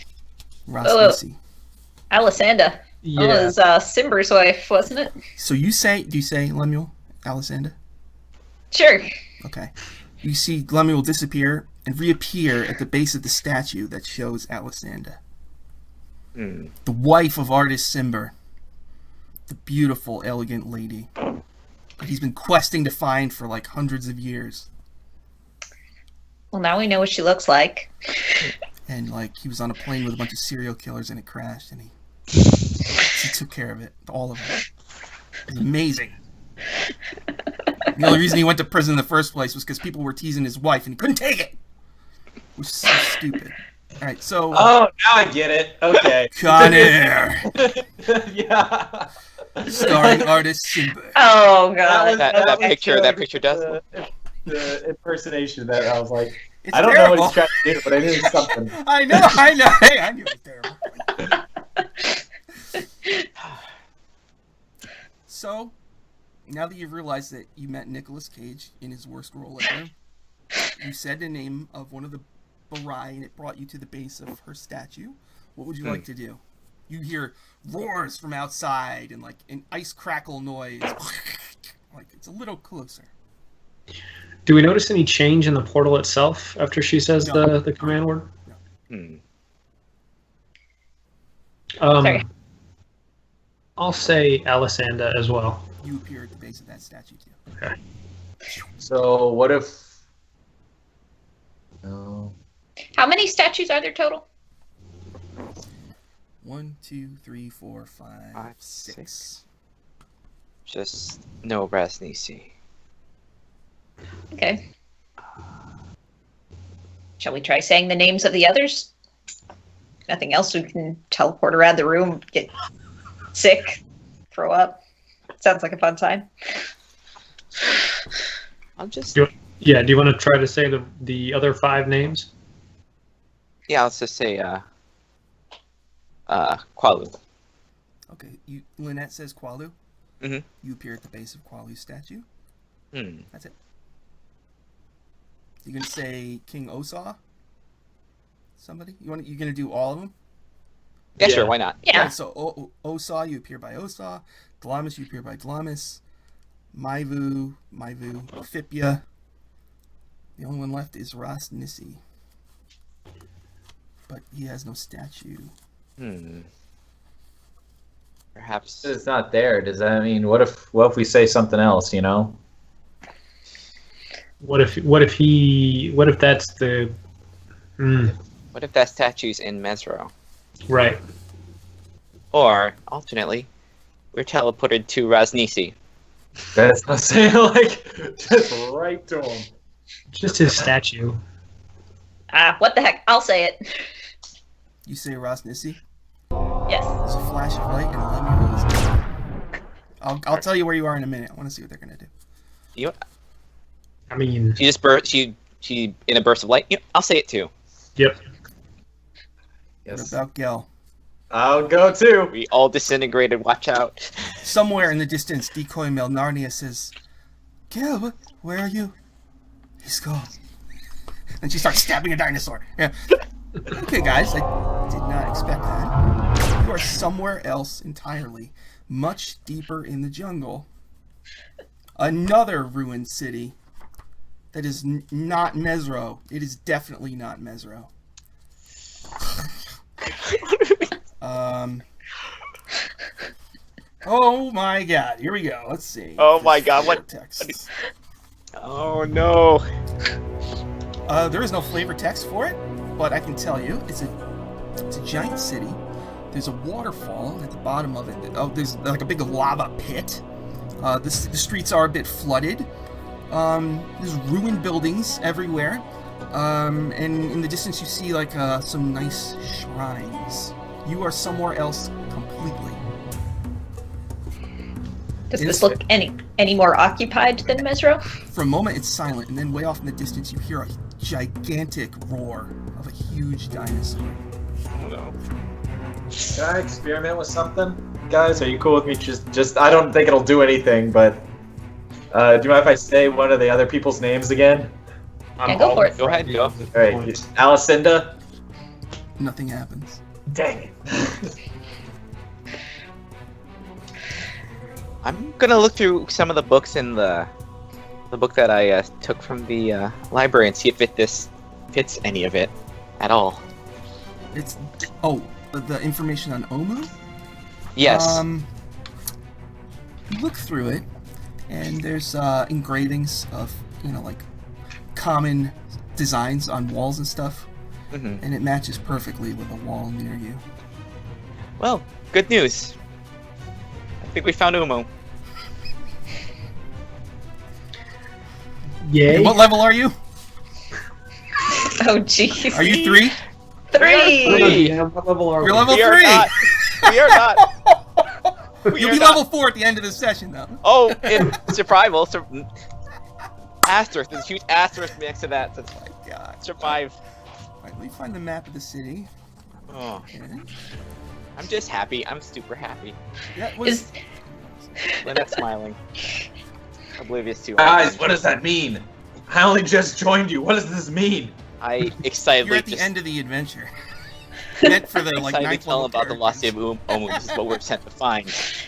Rasmusi. Alisanda. Yeah. That was Simber's wife, wasn't it? So do you say Lemuel, Alisanda? Sure. Okay. You see Lemuel disappear and reappear at the base of the statue that shows Alisanda. Hmm. The wife of artist Simber. The beautiful, elegant lady that he's been questing to find for like hundreds of years. Well, now we know what she looks like. And like he was on a plane with a bunch of serial killers and it crashed, and he took care of it, all of it. It was amazing. The only reason he went to prison in the first place was because people were teasing his wife and he couldn't take it. It was so stupid. All right, so Oh, now I get it. Okay. Con Air, Yeah. starring artist Simber. Oh, God. That was picture does. The impersonation that I was like, It's I don't know what he's terrible. trying to do, but I knew it was something. I know. Hey, I knew it was terrible. So, now that you've realized that you met Nicolas Cage in his worst role ever, you said the name of one of the Barai and it brought you to the base of her statue. What would you like to do? You hear roars from outside and like an ice crackle noise. Like it's a little closer. Do we notice any change in the portal itself after she says No. the command word? Hmm. Sorry. I'll say Alisanda as well. You appear at the base of that statue too. Okay. So what if? No. How many statues are there total? 1, 2, 3, 4, 5, 5, 6. 6. Just no Rasnisi. Okay. Shall we try saying the names of the others? Nothing else, we can teleport around the room, get sick, throw up. Sounds like a fun time. I'll just Do you want to try to say the other 5 names? let's just say Qualu. Okay, Linnet says Qualu. Mhm. You appear at the base of Qualu's statue. That's it. You gonna say King Osaw? Somebody? You gonna do all of them? Yeah, Yeah. sure, why not? Yeah. Right, so Osaw, you appear by Osaw. Dlamis, you appear by Dlamis. Maivu, Fipia. The only one left is Ras Nissi. But he has no statue. Perhaps. It's not there. Does that mean what if we say something else? You know. What if that's the What if that statue's in Mezro? right? Or, alternately, we're teleported to Rasnisi. That's what I'm saying. Like, just right to him. Just his statue. What the heck? I'll say it. You say Ras Nissi? Yes. There's a flash of light and Lemuel is dead. I'll tell you where you are in a minute. I want to see what they're gonna do. You, I mean, she just burst. She in a burst of light. I'll say it too. yep. What Yes. about Gell? I'll go too. We all disintegrated. Watch out. Somewhere in the distance, Decoy Melnarnia says, Gell, where are you? He's gone. And she starts stabbing a dinosaur. Yeah. Okay, guys, I did not expect that. You are somewhere else entirely, much deeper in the jungle. Another ruined city that is not Mezro. It is definitely not Mezro. Oh my god, here we go. Let's see. Oh my god, what? Text. Oh no. There is no flavor text for it, but I can tell you it's a giant city. There's a waterfall at the bottom of it. Oh, there's like a big lava pit. The streets are a bit flooded. There's ruined buildings everywhere. And in the distance you see like some nice shrines. You are somewhere else completely. Does this look any more occupied than Mezro? For a moment it's silent, and then way off in the distance you hear a gigantic roar of a huge dinosaur. Oh no. Can I experiment with something, guys? Are you cool with me? Just I don't think it'll do anything, but do you mind if I say one of the other people's names again? Yeah, go for it. Go ahead, go. All right, Alicinda. Nothing happens. Dang it. I'm gonna look through some of the books in the book that I took from the library and see if this fits any of it at all. It's the information on Omu. Yes. You look through it, and there's engravings of like common designs on walls and stuff, and it matches perfectly with a wall near you. Well, good news. I think we found Umo. Yay. And what level are you? Oh, jeez. Are you 3? 3! Yeah, what level are You're we? level We are 3. not. We are not. You'll be level 4 at the end of the session, though. Oh, in survival. Asterisk. There's a huge asterisk next to that. So God. survive. All right, let me find the map of the city. Oh, Okay. I'm just happy. I'm super happy. That was. Linnet's smiling. Oblivious to Guys, what does that mean? I only just joined you. What does this mean? I excitedly You're at the just end of the adventure. Meant for the excitedly ninth tell level about the lost city characters. of Omu. This is what we're sent to find.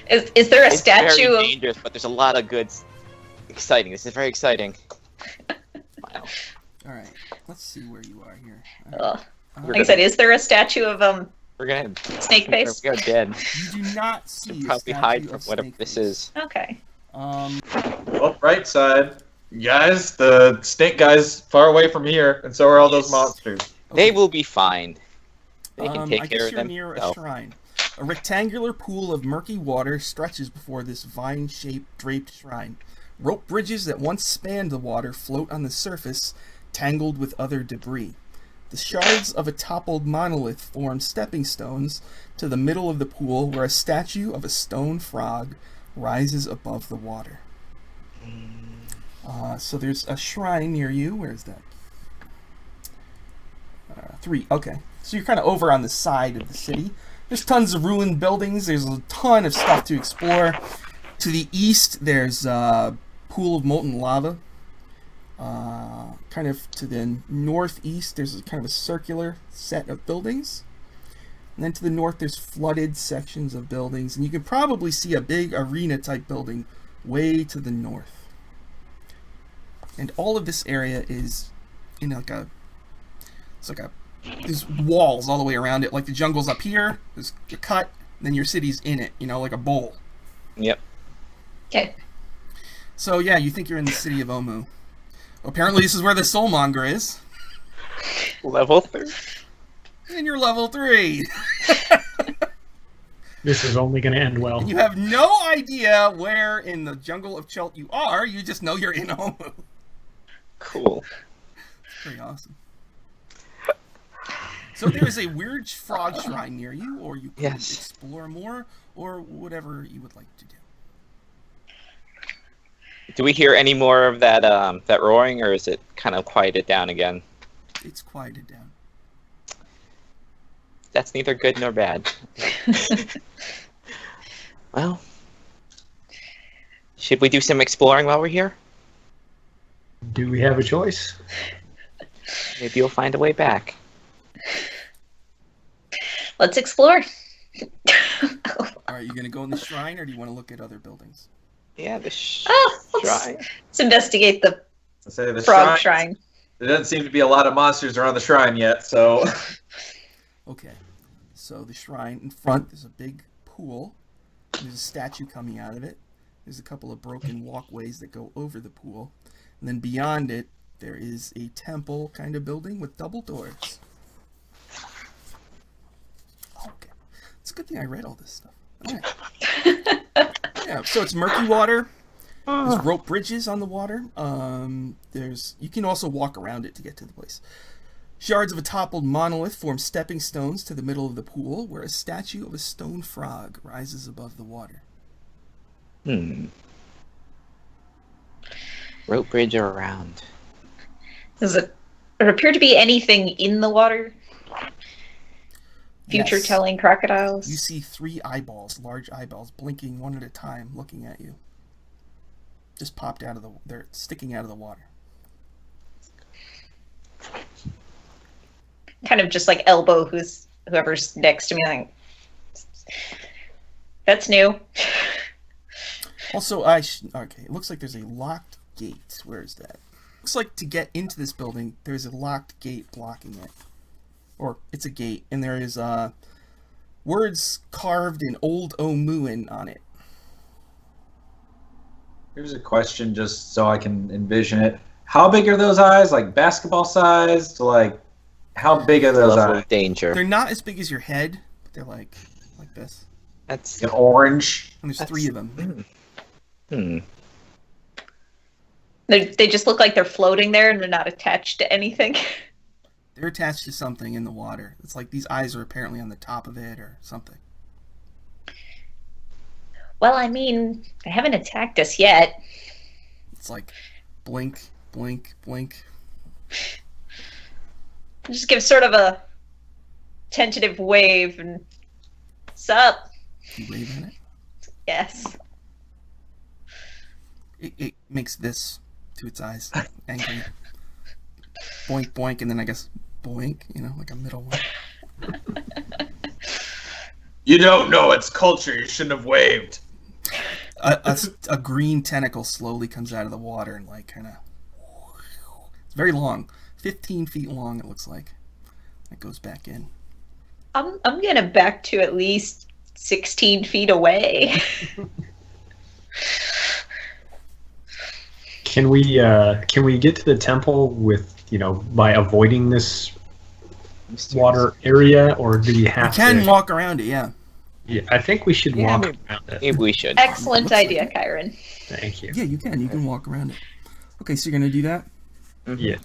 Is there a It's statue very of... dangerous, but there's a lot of good. Exciting. This is very exciting. Wow. All right, let's see where you are here. Like I said, is there a statue of We're gonna Snakeface? We are dead. You do not see Should a probably statue hide from of whatever this Snakeface. is. Okay. Well, right side. Guys, the snake guy's far away from here, and so are all those monsters. They will be fine. They can I take care guess of you're near a themselves. shrine. A rectangular pool of murky water stretches before this vine-shaped draped shrine. Rope bridges that once spanned the water float on the surface, tangled with other debris. The shards of a toppled monolith form stepping stones to the middle of the pool, where a statue of a stone frog rises above the water. So there's a shrine near you. Where is that? 3. Okay. So you're kind of over on the side of the city. There's tons of ruined buildings. There's a ton of stuff to explore. To the east, there's a pool of molten lava. Kind of to the northeast, there's a kind of a circular set of buildings. And then to the north, there's flooded sections of buildings. And you can probably see a big arena-type building way to the north. And all of this area is in there's walls all the way around it. Like the jungle's up here, there's a cut, then your city's in it, like a bowl. Yep. Okay. So yeah, you think you're in the city of Omu. Apparently this is where the Soulmonger is. Level 3. And you're level 3. This is only going to end well. And you have no idea where in the jungle of Chult you are, you just know you're in Omu. Cool. Pretty awesome. So there is a weird frog shrine near you, or you can explore more, or whatever you would like to do. Do we hear any more of that that roaring, or is it kind of quieted down again? It's quieted down. That's neither good nor bad. Well, should we do some exploring while we're here? Do we have a choice? Maybe you'll find a way back. Let's explore. Are you going to go in the shrine, or do you want to look at other buildings? Yeah, the Let's shrine. investigate the I say the frog shrine. There doesn't seem to be a lot of monsters around the shrine yet, so... Okay. So the shrine in front, there's a big pool. There's a statue coming out of it. There's a couple of broken walkways that go over the pool. And then beyond it, there is a temple kind of building with double doors. Okay. It's a good thing I read all this stuff. All right. Yeah, so it's murky water. There's rope bridges on the water. You can also walk around it to get to the place. Shards of a toppled monolith form stepping stones to the middle of the pool, where a statue of a stone frog rises above the water. Rope bridge around. Does it appear to be anything in the water? Future-telling crocodiles? You see 3 eyeballs, large eyeballs, blinking one at a time, looking at you. Just popped out of they're sticking out of the water. Kind of just like elbow whoever's next to me, like, that's new. Also, okay, it looks like there's a locked gate. Where is that? Looks like to get into this building, there's a locked gate blocking it. Or it's a gate, and there is words carved in Old Omuan on it. Here's a question just so I can envision it. How big are those eyes? Like basketball size? To how big are those Level eyes? of danger. They're not as big as your head, but they're like this. That's An orange? And there's 3 of them. They just look like they're floating there and they're not attached to anything. They're attached to something in the water. It's like these eyes are apparently on the top of it or something. Well, I mean, they haven't attacked us yet. It's like blink, blink, blink. Just give sort of a tentative wave and sup? You wave at it. Yes. It makes this to its eyes, angry. Boink, boink, and then I guess boink, like a middle one. You don't know its culture. You shouldn't have waved. A green tentacle slowly comes out of the water and kind of... It's very long. 15 feet long, it looks like. It goes back in. I'm gonna back to at least 16 feet away. Can we get to the temple with by avoiding this water area, or do we You have can to? walk around it, yeah. Yeah, I think we should Yeah, walk maybe- around it. Maybe we should. Excellent Looks like idea, it. Kyrin. Thank you. Yeah, you can walk around it. Okay, so you're gonna do that? Yeah.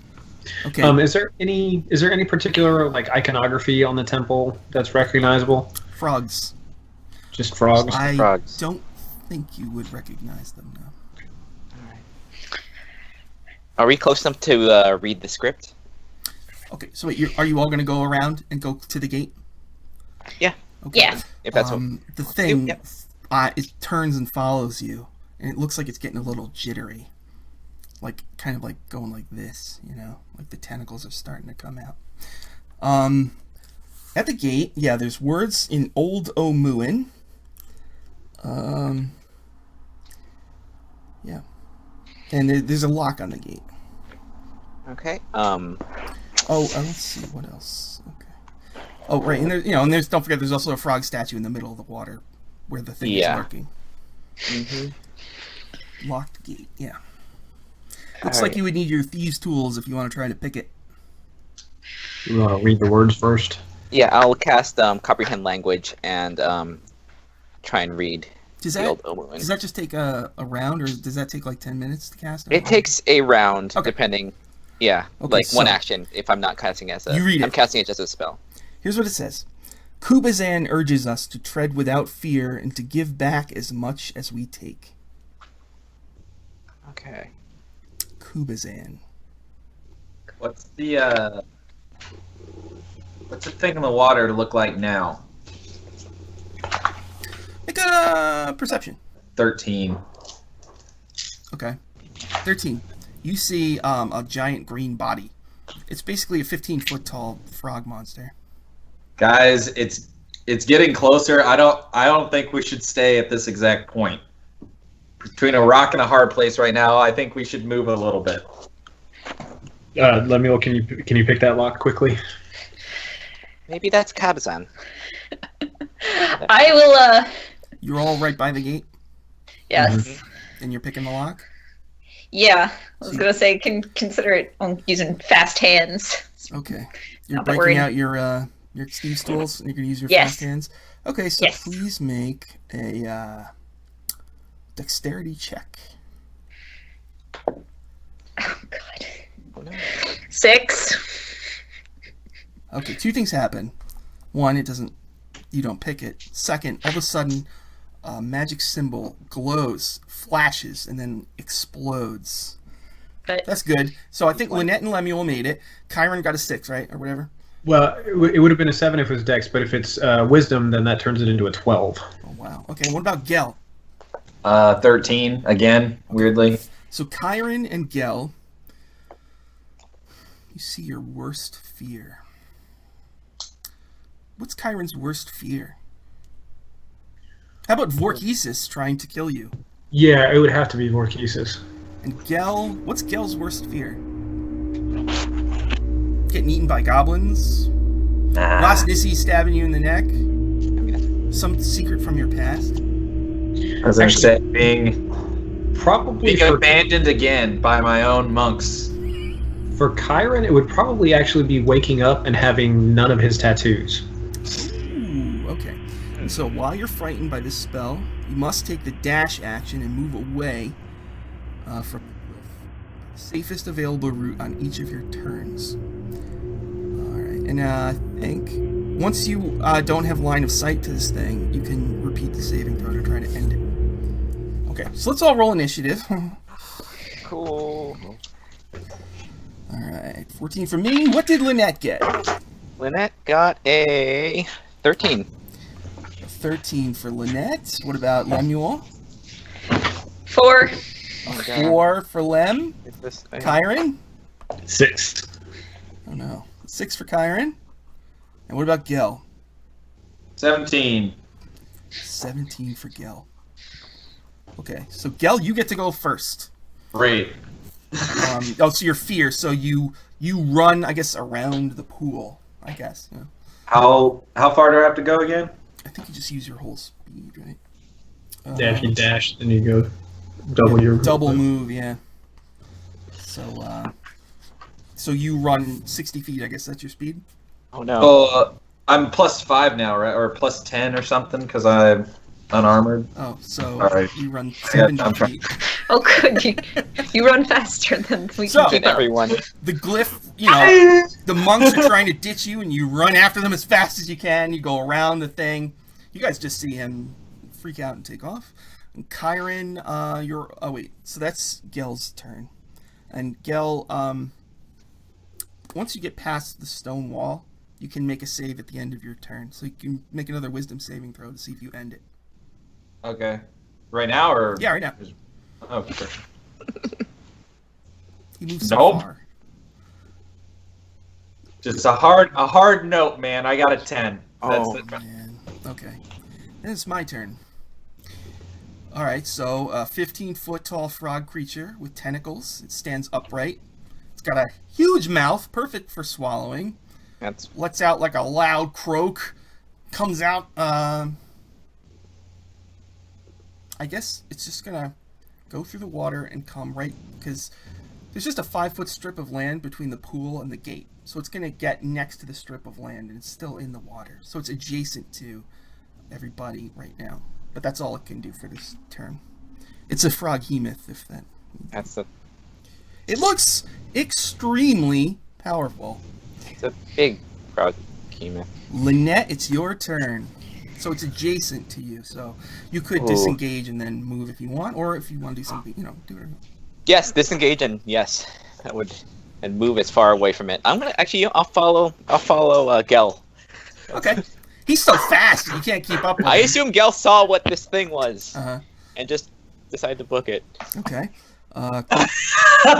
Okay. Is there any particular iconography on the temple that's recognizable? Frogs. Just frogs. I Frogs. don't think you would recognize them now. Are we close enough to read the script? Okay, so wait, are you all gonna go around and go to the gate? Yeah. Okay. Yeah. If that's The thing, Yep. it turns and follows you, and it looks like it's getting a little jittery, kind of like going like this, like the tentacles are starting to come out. At the gate, yeah, there's words in Old Omuan. Yeah, and there's a lock on the gate. okay. Let's see what else. Okay. Oh, right, and there's don't forget there's also a frog statue in the middle of the water, where the thing is lurking. Locked gate, yeah. Looks like you would need your thieves' tools if you want to try to pick it. You want to read the words first? Yeah, I'll cast comprehend language and try and read Does the old Omuan. that just take a round, or does that take like 10 minutes to cast? It takes a round, Okay. depending. Yeah, Okay, one so- action if I'm not casting as a. You read it. I'm casting it just as a spell. Here's what it says. Kubazan urges us to tread without fear and to give back as much as we take. Okay. Kubazan. What's the thing in the water look like now? Make a perception. 13. Okay. 13. You see a giant green body. It's basically a 15-foot tall frog monster. Guys, it's getting closer. I don't think we should stay at this exact point. Between a rock and a hard place right now, I think we should move a little bit. Lemuel, can you pick that lock quickly? Maybe that's Kabazan. I will, You're all right by the gate, yes. and you're picking the lock? Yeah, I was going to say, consider it using fast hands. Okay. You're Not that breaking we're out your Steve's tools, and you're going to use your Yes. fast hands? Okay, so Yes. please make a dexterity check. Oh, God. 6. Okay, two things happen. One, you don't pick it. Second, all of a sudden, a magic symbol glows, flashes, and then explodes. But That's good. So I think Linnet and Lemuel made it. Kyrin got a 6, right? Or whatever. Well, it would have been a 7 if it was Dex, but if it's Wisdom, then that turns it into a 12. Oh, wow. Okay, what about Gell? 13 again, weirdly. So Kyrin and Gell, you see your worst fear. What's Kyrin's worst fear? How about Vorkesis trying to kill you? Yeah, it would have to be Vorkesis. And Gell, what's Gell's worst fear? Getting eaten by goblins? Last Nissi stabbing you in the neck? Some secret from your past? As I said, being Probably abandoned again by my own monks. for Kyrin, it would probably actually be waking up and having none of his tattoos. Ooh, okay. And so while you're frightened by this spell, you must take the dash action and move away from the safest available route on each of your turns. Alright, and I think once you don't have line of sight to this thing, you can repeat the saving throw to try to end it. Okay, so let's all roll initiative. Cool. Alright, 14 for me. What did Linnet get? Linnet got a 13. 13 for Linnet. What about Lemuel? 4. Oh, God. 4 for Lem. Is this thing- Kyrin? 6. Oh no. 6 for Kyrin. And what about Gell? 17. 17 for Gell. Okay, so Gell, you get to go first. Great. So your fear. So you run, I guess, around the pool. I guess. Yeah. How far do I have to go again? I think you just use your whole speed, right? Yeah, if you dash, then you go double your double move. Yeah. So you run 60 feet. I guess that's your speed. Oh no. Oh, I'm +5 now, right? Or +10 or something because I'm unarmored. Oh, so All right. you run Yeah, 70 I'm trying- feet. Oh, good. You run faster than we So- can keep up. Everyone. The glyph, the monks are trying to ditch you, and you run after them as fast as you can. You go around the thing. You guys just see him freak out and take off. And Kyrin, oh wait, so that's Gell's turn. And Gell, once you get past the stone wall, you can make a save at the end of your turn. So you can make another wisdom saving throw to see if you end it. Okay. Right now or? Yeah, right now. Oh, sure. He moves so Nope. far. Just a hard note, man. I got a 10. Oh. Man. Okay. Then it's my turn. Alright, so a 15-foot tall frog creature with tentacles. It stands upright. It's got a huge mouth, perfect for swallowing. That's Lets out like a loud croak. Comes out, I guess it's just gonna go through the water and come right, because there's just a 5-foot strip of land between the pool and the gate. So it's gonna get next to the strip of land, and it's still in the water. So it's adjacent to everybody right now. But that's all it can do for this turn. It's a froghemoth, if that. that's a It looks extremely powerful. it's a big frog chemo. Linnet, it's your turn. So it's adjacent to you. So you could Ooh. disengage and then move if you want, or if you want to do something, do it. Yes, disengage and yes, that would and move as far away from it. I'm gonna actually I'll follow Gell. Okay. He's so fast, you can't keep up with I him. assume Gell saw what this thing was Uh-huh. and just decided to book it. Okay. I'm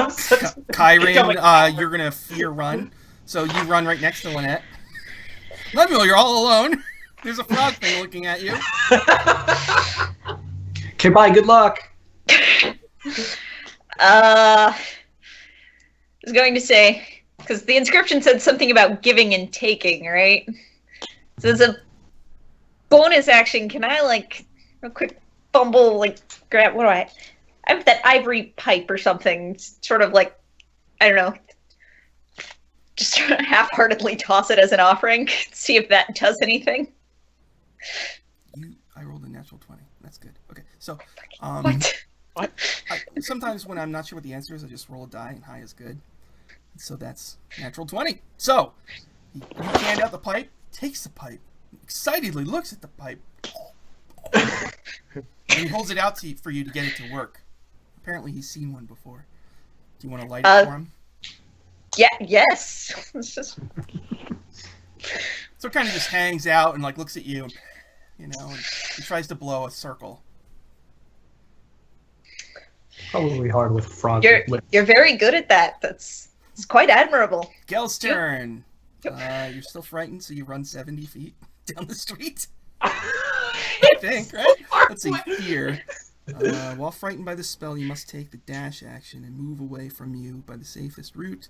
such a- Kyrin, you're gonna fear run. So you run right next to Linnet. Lemuel, you're all alone. There's a frog thing looking at you. Okay, bye. Good luck. I was going to say, because the inscription said something about giving and taking, right? So as a bonus action, can I, real quick fumble, grab, what do I have that ivory pipe or something, sort of I don't know, just sort of half-heartedly toss it as an offering, see if that does anything. I rolled a natural 20. That's good. Okay, so What? sometimes when I'm not sure what the answer is, I just roll a die, and high is good. So that's natural 20. So you hand out the pipe, takes the pipe, excitedly looks at the pipe, and he holds it out for you to get it to work. Apparently, he's seen one before. Do you want to light it for him? Yeah, yes. It's just... So it kind of just hangs out and looks at you, and he tries to blow a circle. Probably hard with frog. You're very good at that. It's quite admirable. Gell's turn. You're still frightened, so you run 70 feet down the street. I think, right? Let's see. Fear. While frightened by the spell, you must take the dash action and move away from you by the safest route.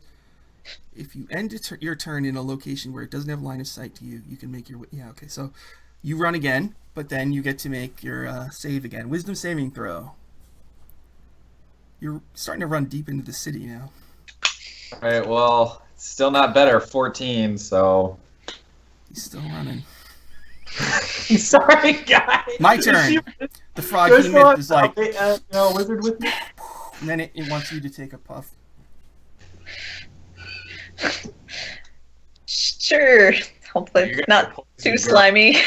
If you end your turn in a location where it doesn't have line of sight to you, you can make your way. Yeah, okay. So you run again, but then you get to make your save again. Wisdom saving throw. You're starting to run deep into the city now. All right, well, still not better. 14, so. He's still running. Sorry, guys. My turn. The frog There's hemoth is wizard with me. and then it wants you to take a puff. Sure. Hopefully You're it's gonna not poison too girl. slimy.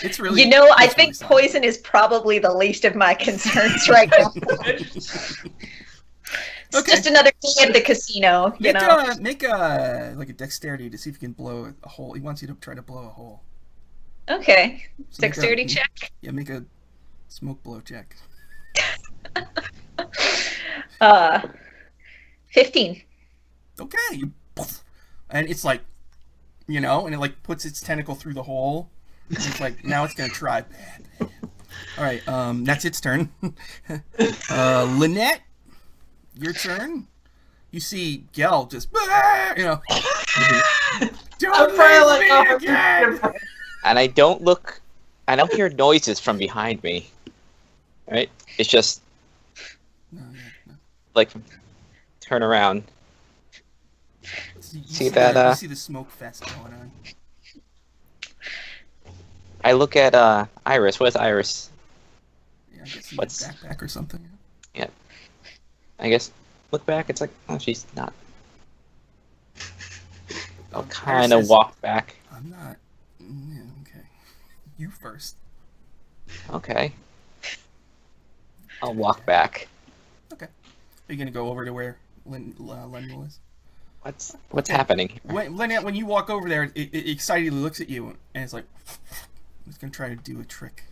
It's really. I it's think really solid. poison is probably the least of my concerns right now. It's Okay. just another day at the casino, you know. Make a dexterity to see if you can blow a hole. He wants you to try to blow a hole. Okay. So make Dexterity check. Yeah, make a smoke blow check. 15. Okay. And it's and it puts its tentacle through the hole. And it's now it's gonna try. All right. That's its turn. Linnet, your turn. You see Gell just, don't leave me again. And I don't hear noises from behind me. Right? It's just No, yeah, no. like turn around. You See that, You see the smoke fest going on. I look at Iris. What is Iris? Yeah, I guess you What's- get backpack or something. I guess look back. It's like, oh, she's not. I'll Iris kind of says, walk back. I'm not. Yeah, okay. You first. Okay. I'll walk back. Are you gonna go over to where Lemuel is? What's Okay. happening? Linnet, when you walk over there, it excitedly looks at you and it's like, it's gonna try to do a trick,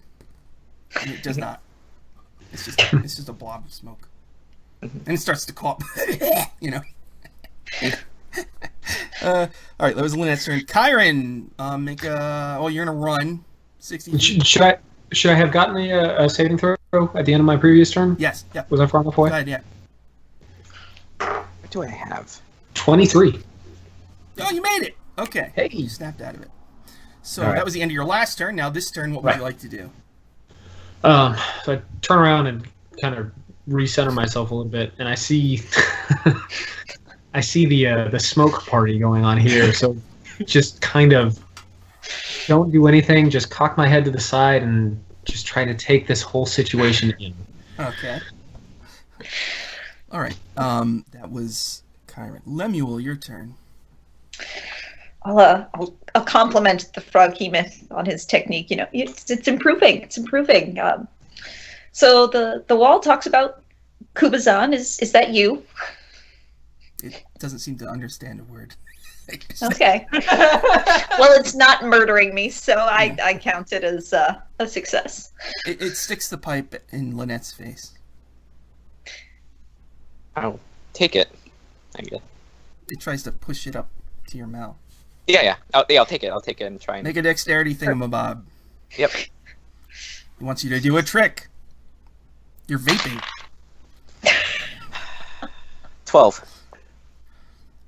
and it does not. It's just a blob of smoke, and it starts to cough. You know. All right, that was Linnet's turn. Kyrin, make a. Oh, you're gonna run 60 feet. Should I have gotten a saving throw at the end of my previous turn? Yes. Yeah. Was I far enough Go away? ahead. Yeah. What do I have? 23. Oh, you made it. Okay. Hey. You snapped out of it. So All right. that was the end of your last turn. Now this turn, what would Right. you like to do? So I turn around and kind of recenter myself a little bit, and I see I see the smoke party going on here. So just kind of don't do anything. Just cock my head to the side and just try to take this whole situation in. Okay. All right. That was Kyrin. Lemuel, your turn. I'll compliment the froghemoth on his technique. You know, it's improving. It's improving. So the wall talks about Kubazan. Is that you? It doesn't seem to understand a word. Okay. Well, it's not murdering me, so I count it as a success. It sticks the pipe in Lynette's face. I'll take it. I guess. It tries to push it up to your mouth. Yeah. I'll take it. I'll take it and try and. Make a dexterity thingamabob. Yep. He wants you to do a trick. You're vaping. 12.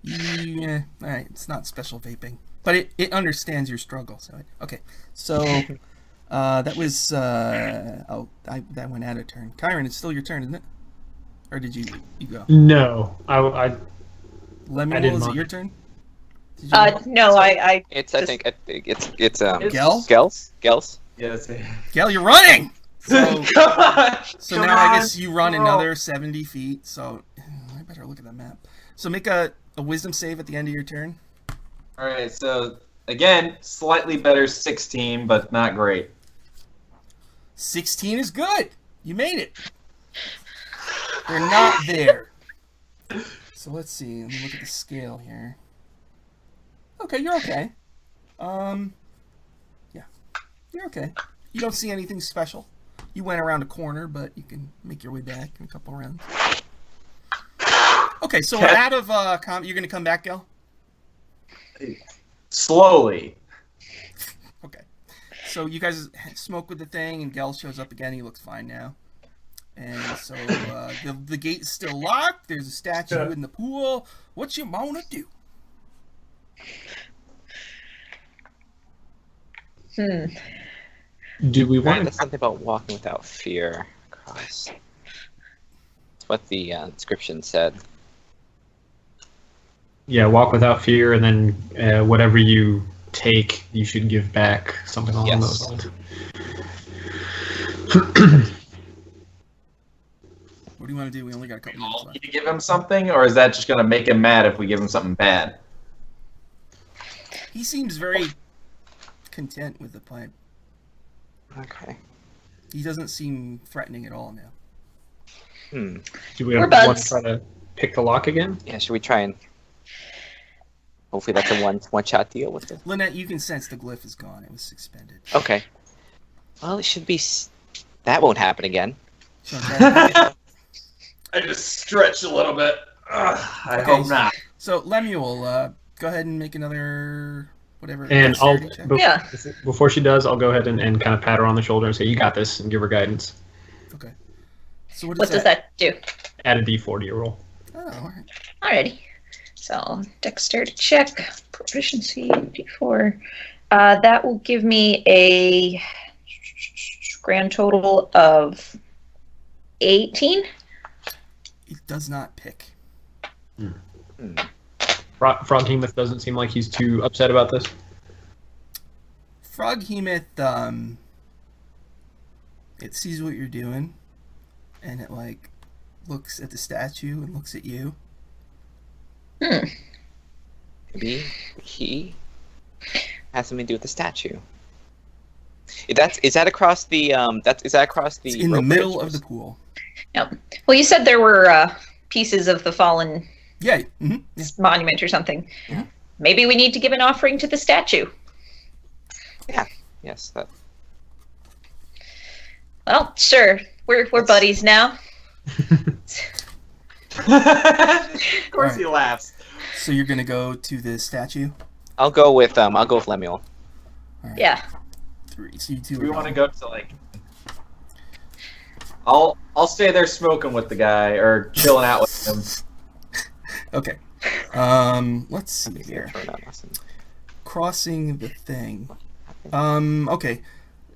Yeah, all right. It's not special vaping, but it understands your struggle. So okay. So that was that went out of turn. Kyrin, it's still your turn, isn't it? Or did you go? No, I Lemuel, didn't is it mind. your turn? Did you go? No, I It's just- I think it's Gell? Gels. Yes. Gell, you're running. So Come now I on. guess you run another 70 feet. So I better look at the map. So make a wisdom save at the end of your turn. All right. So again, slightly better 16, but not great. 16 is good. You made it. They're not there. So let's see. Let me look at the scale here. Okay, you're okay. Yeah, you're okay. You don't see anything special. You went around a corner, but you can make your way back in a couple rounds. Okay, so out of you're gonna come back, Gell? Slowly. Okay. So you guys smoke with the thing, and Gell shows up again. He looks fine now. And so the gate is still locked. There's a statue in the pool. What you wanna do? do we Right, want that's something about walking without fear. Cross. That's what the inscription said. walk without fear, and then whatever you take, you should give back, something along Yes. those lines. What do you want to do? We only got a couple minutes Need left. to give him something, or is that just gonna make him mad if we give him something bad? He seems very content with the pipe. Okay. He doesn't seem threatening at all now. Do we We're want to buds. try to pick the lock again? Yeah. Should we try and? Hopefully that's a one shot deal with it. Lynette, you can sense the glyph is gone. It was suspended. Okay. Well, it should be. That won't happen again. So okay. I just stretched a little bit. I Okay. hope not. So Lemuel, go ahead and make another whatever. And I'll dexterity check. Yeah. before she does, I'll go ahead and kind of pat her on the shoulder and say, "You got this," and give her guidance. Okay. So What does that do? Add a D4 to your roll. Oh, all right. Alrighty. So dexterity check, proficiency, D4. That will give me a grand total of 18. It does not pick. Froghemoth doesn't seem like he's too upset about this. Froghemoth, it sees what you're doing, and it like looks at the statue and looks at you. Maybe he has something to do with the statue. Is that across the It's in the rope middle bridge? of the pool. Yep. Well, you said there were pieces of the fallen Yeah. Yeah. monument or something. Yeah. Maybe we need to give an offering to the statue. Yes, that. Well, sure. We're buddies now. Of course he laughs. So you're gonna go to the statue. I'll go with Lemuel. All right. Yeah. 3. So you two. We are want to going. go to like. I'll stay there smoking with the guy or chilling out with him. Okay. Let's see here. Crossing the thing. Okay.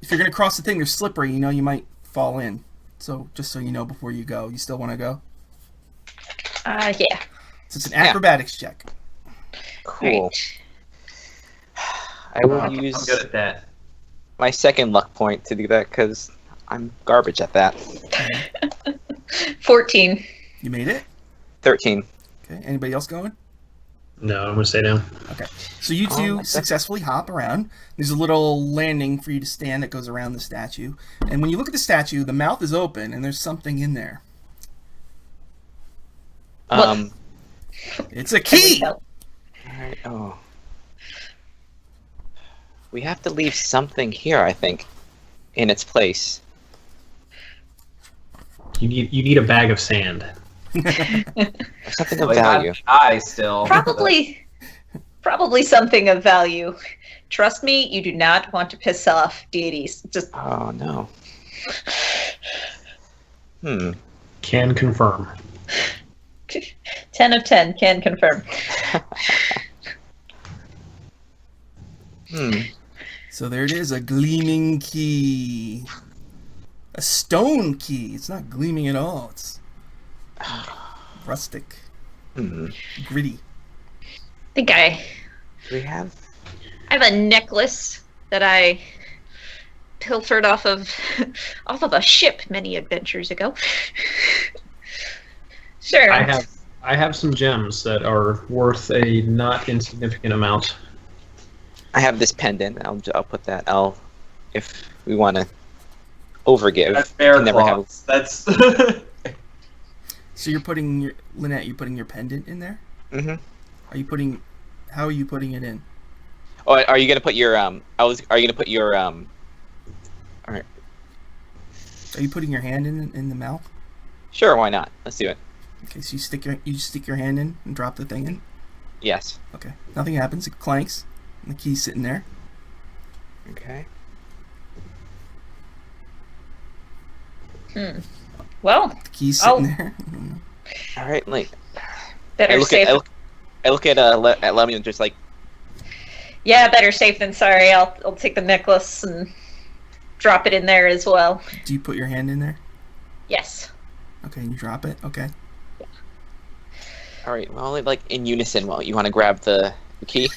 If you're gonna cross the thing, they're slippery. You might fall in. So just so you know before you go, you still want to go. Yeah. So it's an acrobatics check. Cool. Right. I will I'm use good at that. my second luck point to do that because I'm garbage at that. 14. You made it. 13. Okay. Anybody else going? No, I'm gonna stay down. Okay. So you two that's- successfully hop around. There's a little landing for you to stand that goes around the statue. And when you look at the statue, the mouth is open and there's something in there. It's a key. Alright, oh. We have to leave something here, I think, in its place. You need a bag of sand. Something of Like, value. I still. Probably something of value. Trust me, you do not want to piss off deities. Just Oh no. Can confirm. 10 of 10 can confirm. So there it is, a gleaming key. A stone key. It's not gleaming at all. It's rustic, gritty. I think I Do we have? have a necklace that I pilfered off of a ship many adventures ago. Sure. I have some gems that are worth a not insignificant amount. I have this pendant. I'll put that. If we want to overgive. That's bear can never have- claws. That's. So you're putting your Linnet. You putting your pendant in there? Mhm. How are you putting it in? Oh, are you gonna put your Are you gonna put your Alright. Are you putting your hand in the mouth? Sure, why not? Let's do it. Okay, so you stick your hand in and drop the thing in. Yes. Okay, nothing happens. It clanks, and the key's sitting there. Okay. Well, The key's sitting there. All right. Like better I look safe. at Lemmy and just like, Yeah, better safe than sorry. I'll take the necklace and drop it in there as well. Do you put your hand in there? Yes. Okay, and you drop it. Okay. all right. Well, like in unison. Well, you want to grab the key?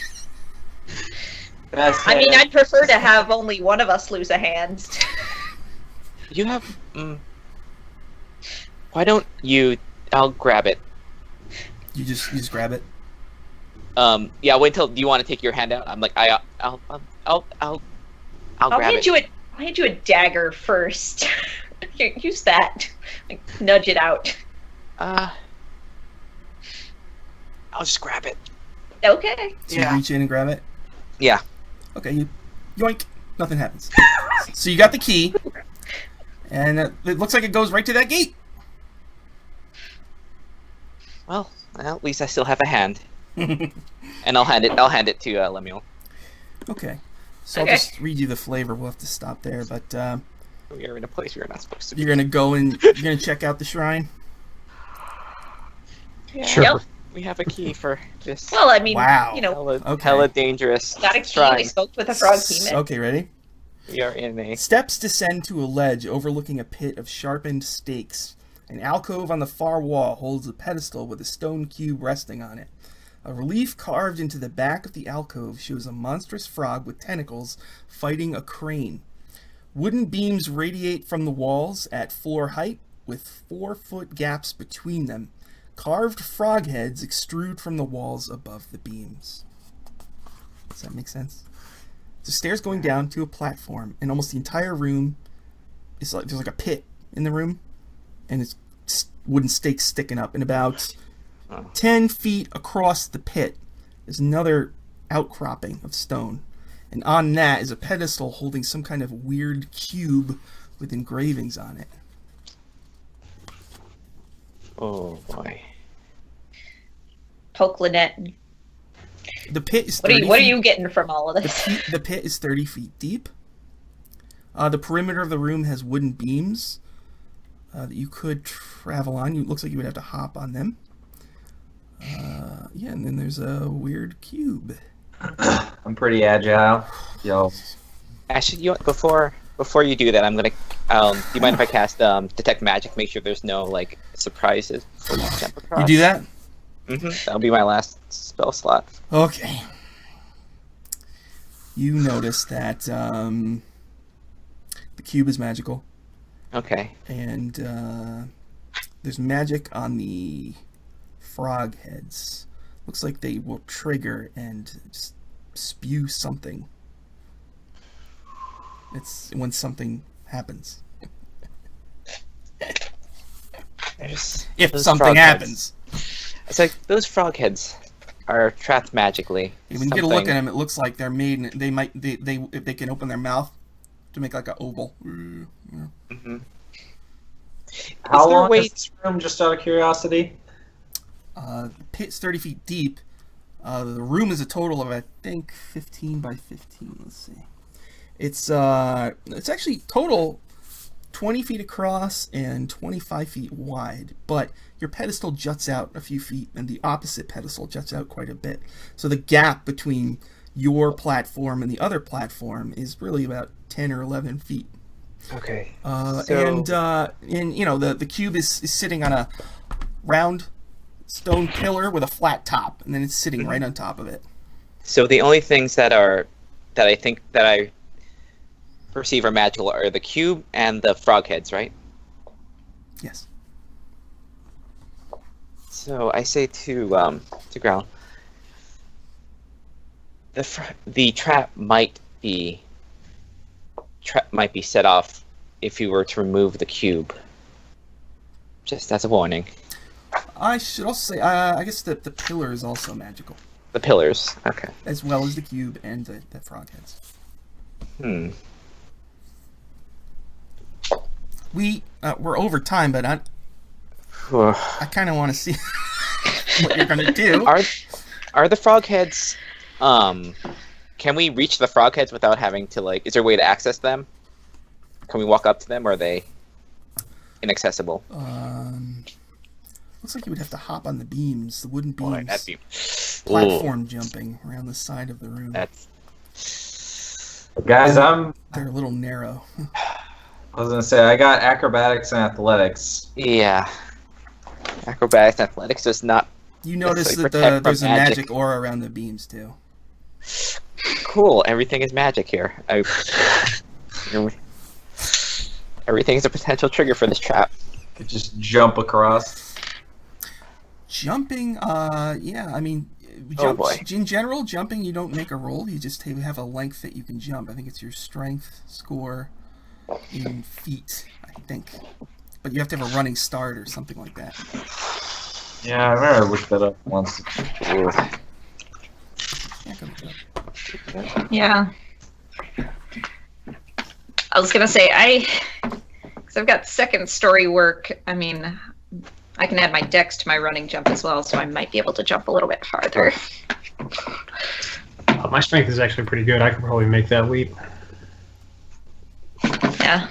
Best I mean, hand. I'd prefer to have only one of us lose a hand. You have. Why don't you? I'll grab it. You just grab it. Yeah. Wait till. Do you want to take your hand out? I'm like, I'll I'll grab hand it. I'll hand you a dagger first. Here, use that. Like, nudge it out. I'll just grab it. Okay. So you reach in and grab it. Yeah. Okay, you yoink. Nothing happens. So you got the key, and it looks like it goes right to that gate. Well, at least I still have a hand, and I'll hand it to Lemuel. Okay. So Okay. I'll just read you the flavor. We'll have to stop there, but We are in a place we are not supposed to be. you're gonna go and you're gonna check out the shrine. Yeah. Sure. Yep. We have a key for this Well, I mean, Wow. you know, Okay. hella dangerous got a key. shrine. We spoke with a frog demon. Okay, ready? We are in a. Steps descend to a ledge overlooking a pit of sharpened stakes. An alcove on the far wall holds a pedestal with a stone cube resting on it. A relief carved into the back of the alcove shows a monstrous frog with tentacles fighting a crane. Wooden beams radiate from the walls at floor height with 4-foot gaps between them. Carved frog heads extrude from the walls above the beams. Does that make sense? The stairs going down to a platform, and almost the entire room is like there's like a pit in the room, and it's wooden stakes sticking up. And about 10 feet across the pit is another outcropping of stone, and on that is a pedestal holding some kind of weird cube with engravings on it. Oh boy. Poke Linnet. The pit is What are you getting from all of this? The pit is 30 feet deep. The perimeter of the room has wooden beams that you could travel on. It looks like you would have to hop on them. Yeah, and then there's a weird cube. I'm pretty agile. Yo. Actually, before you do that, I'm gonna. Do you mind if I cast detect magic? Make sure there's no like surprises before you jump across. You do that? That'll be my last spell slot. Okay. You notice that the cube is magical. Okay. And there's magic on the frog heads. Looks like they will trigger and just spew something. It's when something happens. If something happens. It's like those frog heads are trapped magically. When you get a look at them, it looks like they're made. They if they can open their mouth to make like an oval. Mm-hmm. How long is this room? Just out of curiosity. The pit's 30 feet deep. The room is a total of, I think, 15 by 15. Let's see. It's actually total 20 feet across and 25 feet wide, but your pedestal juts out a few feet, and the opposite pedestal juts out quite a bit. So the gap between your platform and the other platform is really about 10 or 11 feet. Okay. And you know the cube is sitting on a round stone pillar with a flat top, and then it's sitting right on top of it. So the only things that I think that I perceive are magical are the cube and the frog heads, right? Yes. So I say to Growl, the trap might be set off if you were to remove the cube. Just as a warning. I should also say, I guess the pillar is also magical. The pillars, okay. As well as the cube and the frog heads. We're over time, but I kind of want to see what you're gonna do. Are the frog heads? Can we reach the frog heads without having to like? Is there a way to access them? Can we walk up to them, or are they inaccessible? Looks like you would have to hop on the beams, the wooden beams. Boy, that'd be platform jumping around the side of the room. Guys, they're a little narrow. I was gonna say I got acrobatics and athletics. Yeah, acrobatics and athletics does not. You notice that there's a magic aura around the beams too. Cool. Everything is magic here. Everything is a potential trigger for this trap. Could just jump across. Jumping, yeah. I mean, in general, jumping you don't make a roll. You just have a length that you can jump. I think it's your strength score in feet. I think, but you have to have a running start or something like that. Yeah, I remember I looked that up once. Yeah. I was gonna say because I've got second story work. I mean, I can add my dex to my running jump as well, so I might be able to jump a little bit farther. My strength is actually pretty good. I could probably make that leap. Yeah.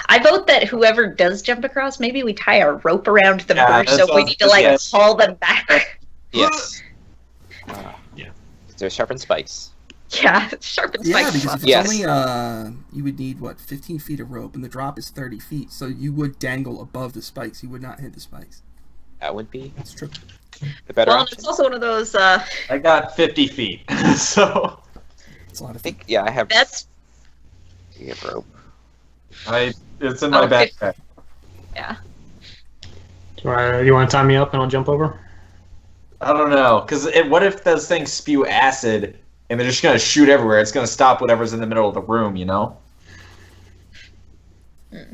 I vote that whoever does jump across, maybe we tie a rope around them first, so if we need to haul them back. Yes. Yeah. There's sharpened spikes. Yeah, sharpen Yeah, spikes. because if it's Yes. only, you would need, 15 feet of rope, and the drop is 30 feet, so you would dangle above the spikes. You would not hit the spikes. That would be That's true. the better Well, and option. it's also one of those. I got 50 feet, so It's a lot of I feet. think, yeah, I have That's rope. it's in my Oh, backpack. yeah. You want to tie me up and I'll jump over? I don't know, because what if those things spew acid and they're just gonna shoot everywhere? It's gonna stop whatever's in the middle of the room, you know? Well,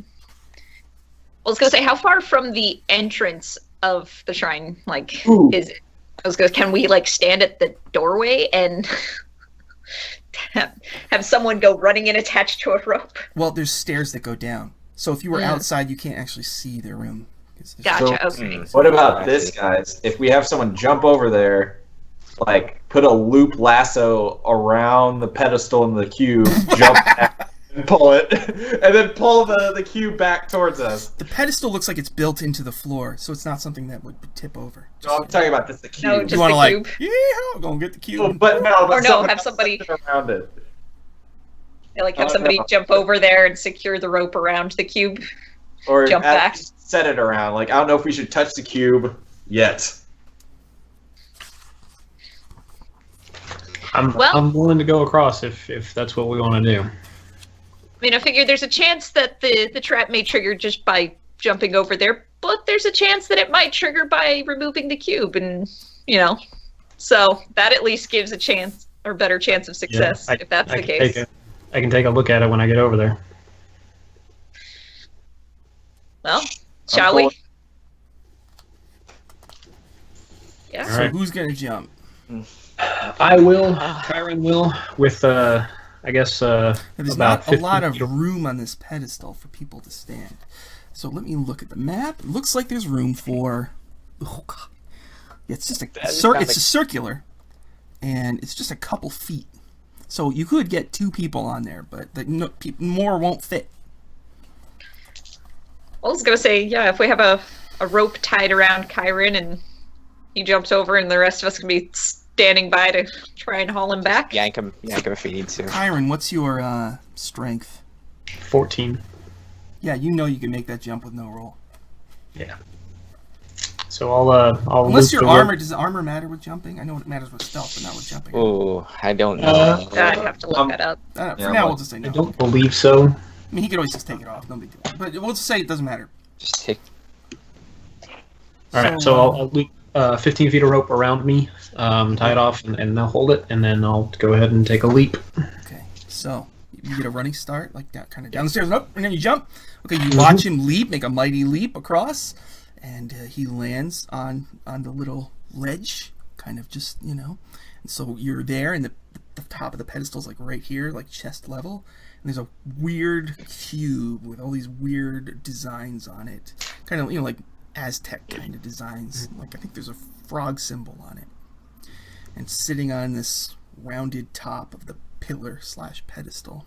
I was gonna say, how far from the entrance of the shrine, like, Ooh. is it? I was gonna, can we like stand at the doorway and have someone go running in attached to a rope? Well, there's stairs that go down. So if you were Yeah. outside, you can't actually see their room. Gotcha. So- Okay. What about this, guys? If we have someone jump over there, like put a loop lasso around the pedestal and the cube, jump back and pull it, and then pull the cube back towards us. The pedestal looks like it's built into the floor, so it's not something that would tip over. No, I'm talking about just the cube. No, You just want to the like, cube. yeah, go and get the cube. Oh, but no, Or no, someone have else somebody- set it around it. Yeah, like have Oh, somebody no. jump over there and secure the rope around the cube. Or Jump at back. least set it around. Like, I don't know if we should touch the cube yet. Well- I'm willing to go across if that's what we want to do. I mean, I figure there's a chance that the trap may trigger just by jumping over there, but there's a chance that it might trigger by removing the cube, and so that at least gives a chance or better chance of success if that's the case. I can take a look at it when I get over there. Well, shall we? Yeah. All So right. who's gonna jump? I will. Kyrin will. With I guess Now, there's about not a lot 15 of feet of- room on this pedestal for people to stand. So let me look at the map. It looks like there's room for. Oh God! Yeah, it's just it's a circular, and it's just a couple feet. So you could get 2 people on there, but more won't fit. I was gonna say, yeah, if we have a rope tied around Kyrin and he jumps over, and the rest of us can be standing by to try and haul him back. Yank him if we need to. Kyrin, what's your strength? 14. Yeah, you know you can make that jump with no roll. Yeah. So I'll Unless loop your the armor, rope. does armor matter with jumping? I know it matters with stealth, but not with jumping. Ooh, I don't know. I'd have to look that up. For Yeah, now, what- we'll just say no. I don't believe so. I mean, he could always just take it off. No big deal. But we'll just say it doesn't matter. Just take. All right, so I'll loop 15 feet of rope around me, tie it off, and they'll hold it, and then I'll go ahead and take a leap. Okay, so you get a running start, like that, kind of down the stairs and up, and then you jump. Okay, you watch him leap, make a mighty leap across, and he lands on the little ledge, kind of just, And so you're there, and the top of the pedestal's like right here, like chest level. And there's a weird cube with all these weird designs on it, kind of like Aztec kind of designs. Like I think there's a frog symbol on it, and sitting on this rounded top of the pillar/pedestal.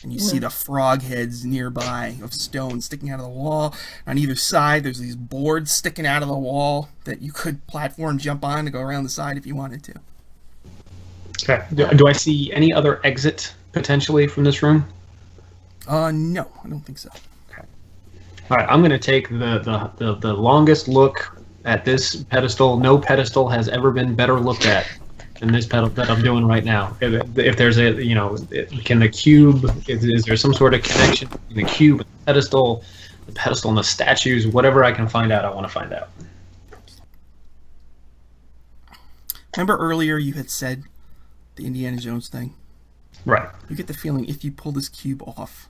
And you see the frog heads nearby of stone sticking out of the wall. On either side, there's these boards sticking out of the wall that you could platform jump on to go around the side if you wanted to. Okay. Do I see any other exit potentially from this room? No, I don't think so. All right, I'm going to take the longest look at this pedestal. No pedestal has ever been better looked at than this pedal that I'm doing right now. If there's can the cube, is there some sort of connection between the cube and the pedestal and the statues, whatever I can find out, I want to find out. Remember earlier you had said the Indiana Jones thing? Right. You get the feeling if you pull this cube off,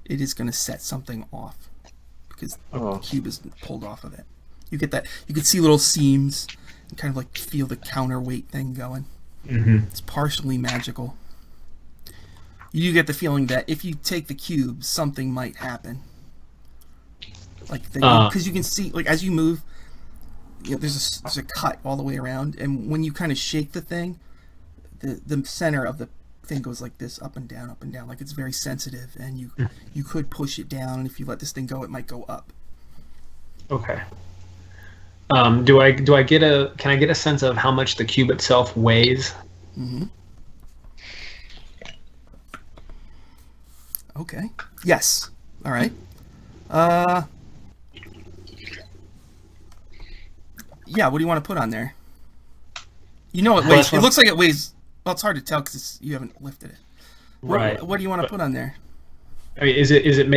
it is going to set something off because the cube is pulled off of it. You get that. You can see little seams and kind of like feel the counterweight thing going. Mm-hmm. It's partially magical. You do get the feeling that if you take the cube, something might happen. Like because you can see, like as you move, there's a cut all the way around, and when you kind of shake the thing, the center of the thing goes like this, up and down, like it's very sensitive, and you could push it down, and if you let this thing go, it might go up. Okay. Can I get a sense of how much the cube itself weighs? Mm-hmm. Okay. Yes. All right. Yeah. What do you want to put on there? You know it weighs. It looks like it weighs. Well, it's hard to tell because you haven't lifted it. Right. What do you want to put on there? I mean,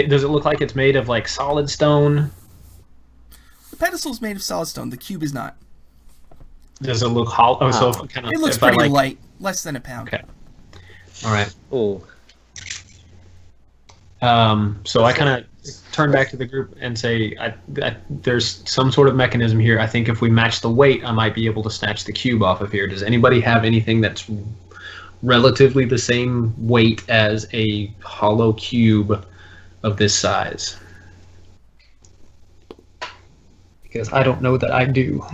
does it look like it's made of like solid stone? The pedestal is made of solid stone. The cube is not. Does it look hollow? Oh, so kind of. It looks pretty light, less than a pound. Okay. All right. Ooh. So I kind of turn back to the group and say, there's some sort of mechanism here. I think if we match the weight, I might be able to snatch the cube off of here. Does anybody have anything that's relatively the same weight as a hollow cube of this size? Because I don't know that I do.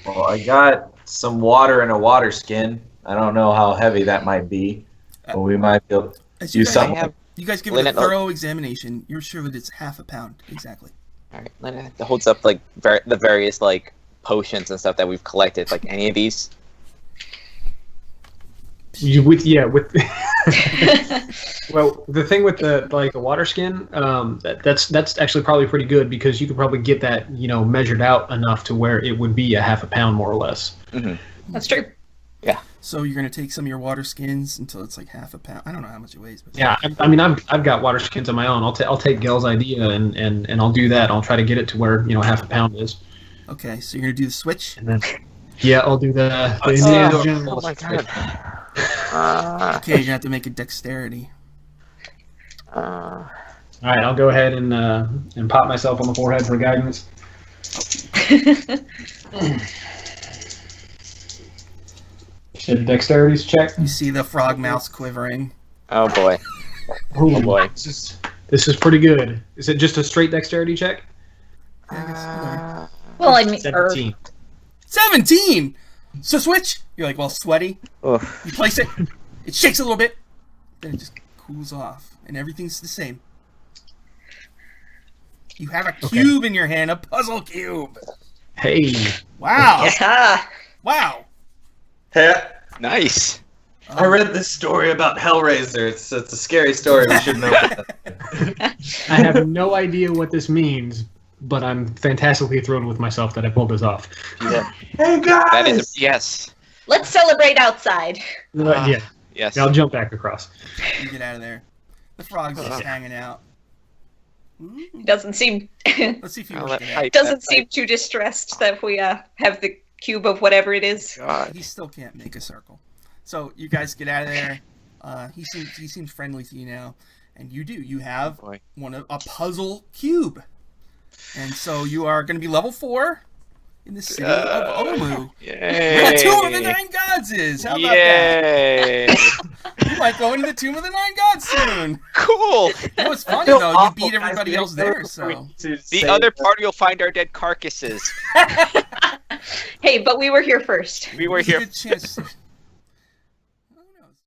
Well, I got some water in a water skin. I don't know how heavy that might be, but we might be able to use something. You guys give it a thorough examination. You're sure that it's half a pound exactly. All right, Linnet holds up like the various like potions and stuff that we've collected. Like any of these. Well, the thing with the water skin, that's actually probably pretty good because you could probably get that measured out enough to where it would be a half a pound more or less. Mm-hmm. That's true. Yeah. So you're gonna take some of your water skins until it's like half a pound. I don't know how much it weighs, but yeah, I mean I've got water skins of my own. I'll take Gell's idea and I'll do that. I'll try to get it to where half a pound is. Okay, so you're gonna do the switch. And then I'll do the oh my god. Okay, you're gonna have to make a dexterity. All right, I'll go ahead and pop myself on the forehead for guidance. Should dexterity's check. You see the frog mouth quivering. Oh boy. Oh boy. This is pretty good. Is it just a straight dexterity check? I Well, I mean, 17. 17. So switch. You're like, well, sweaty. Oof. You place it. It shakes a little bit. Then it just cools off, and everything's the same. You have a cube in your hand, a puzzle cube. Hey. Wow. yeah. Wow. Hey, Nice. I read this story about Hellraiser. It's a scary story. We should know. I have no idea what this means, but I'm fantastically thrilled with myself that I pulled this off. Yeah. Hey guys! That is yes. Let's celebrate outside. Yeah. Yes. I'll jump back across. You get out of there. The frog's just hanging out. Ooh. Doesn't seem Let's see if you work it out. doesn't seem too distressed that we have the cube of whatever it is. God. He still can't make a circle. So you guys get out of there. He seems friendly to you now, and you do. You have a puzzle cube, and so you are going to be level 4 in the city of Omu. Yay. Where the Tomb of the Nine Gods is. How about that? You might go into the Tomb of the Nine Gods soon. Cool. It was funny though. You beat everybody else there, so The other party will find our dead carcasses. Hey, but we were here first. We were there's a here. good chance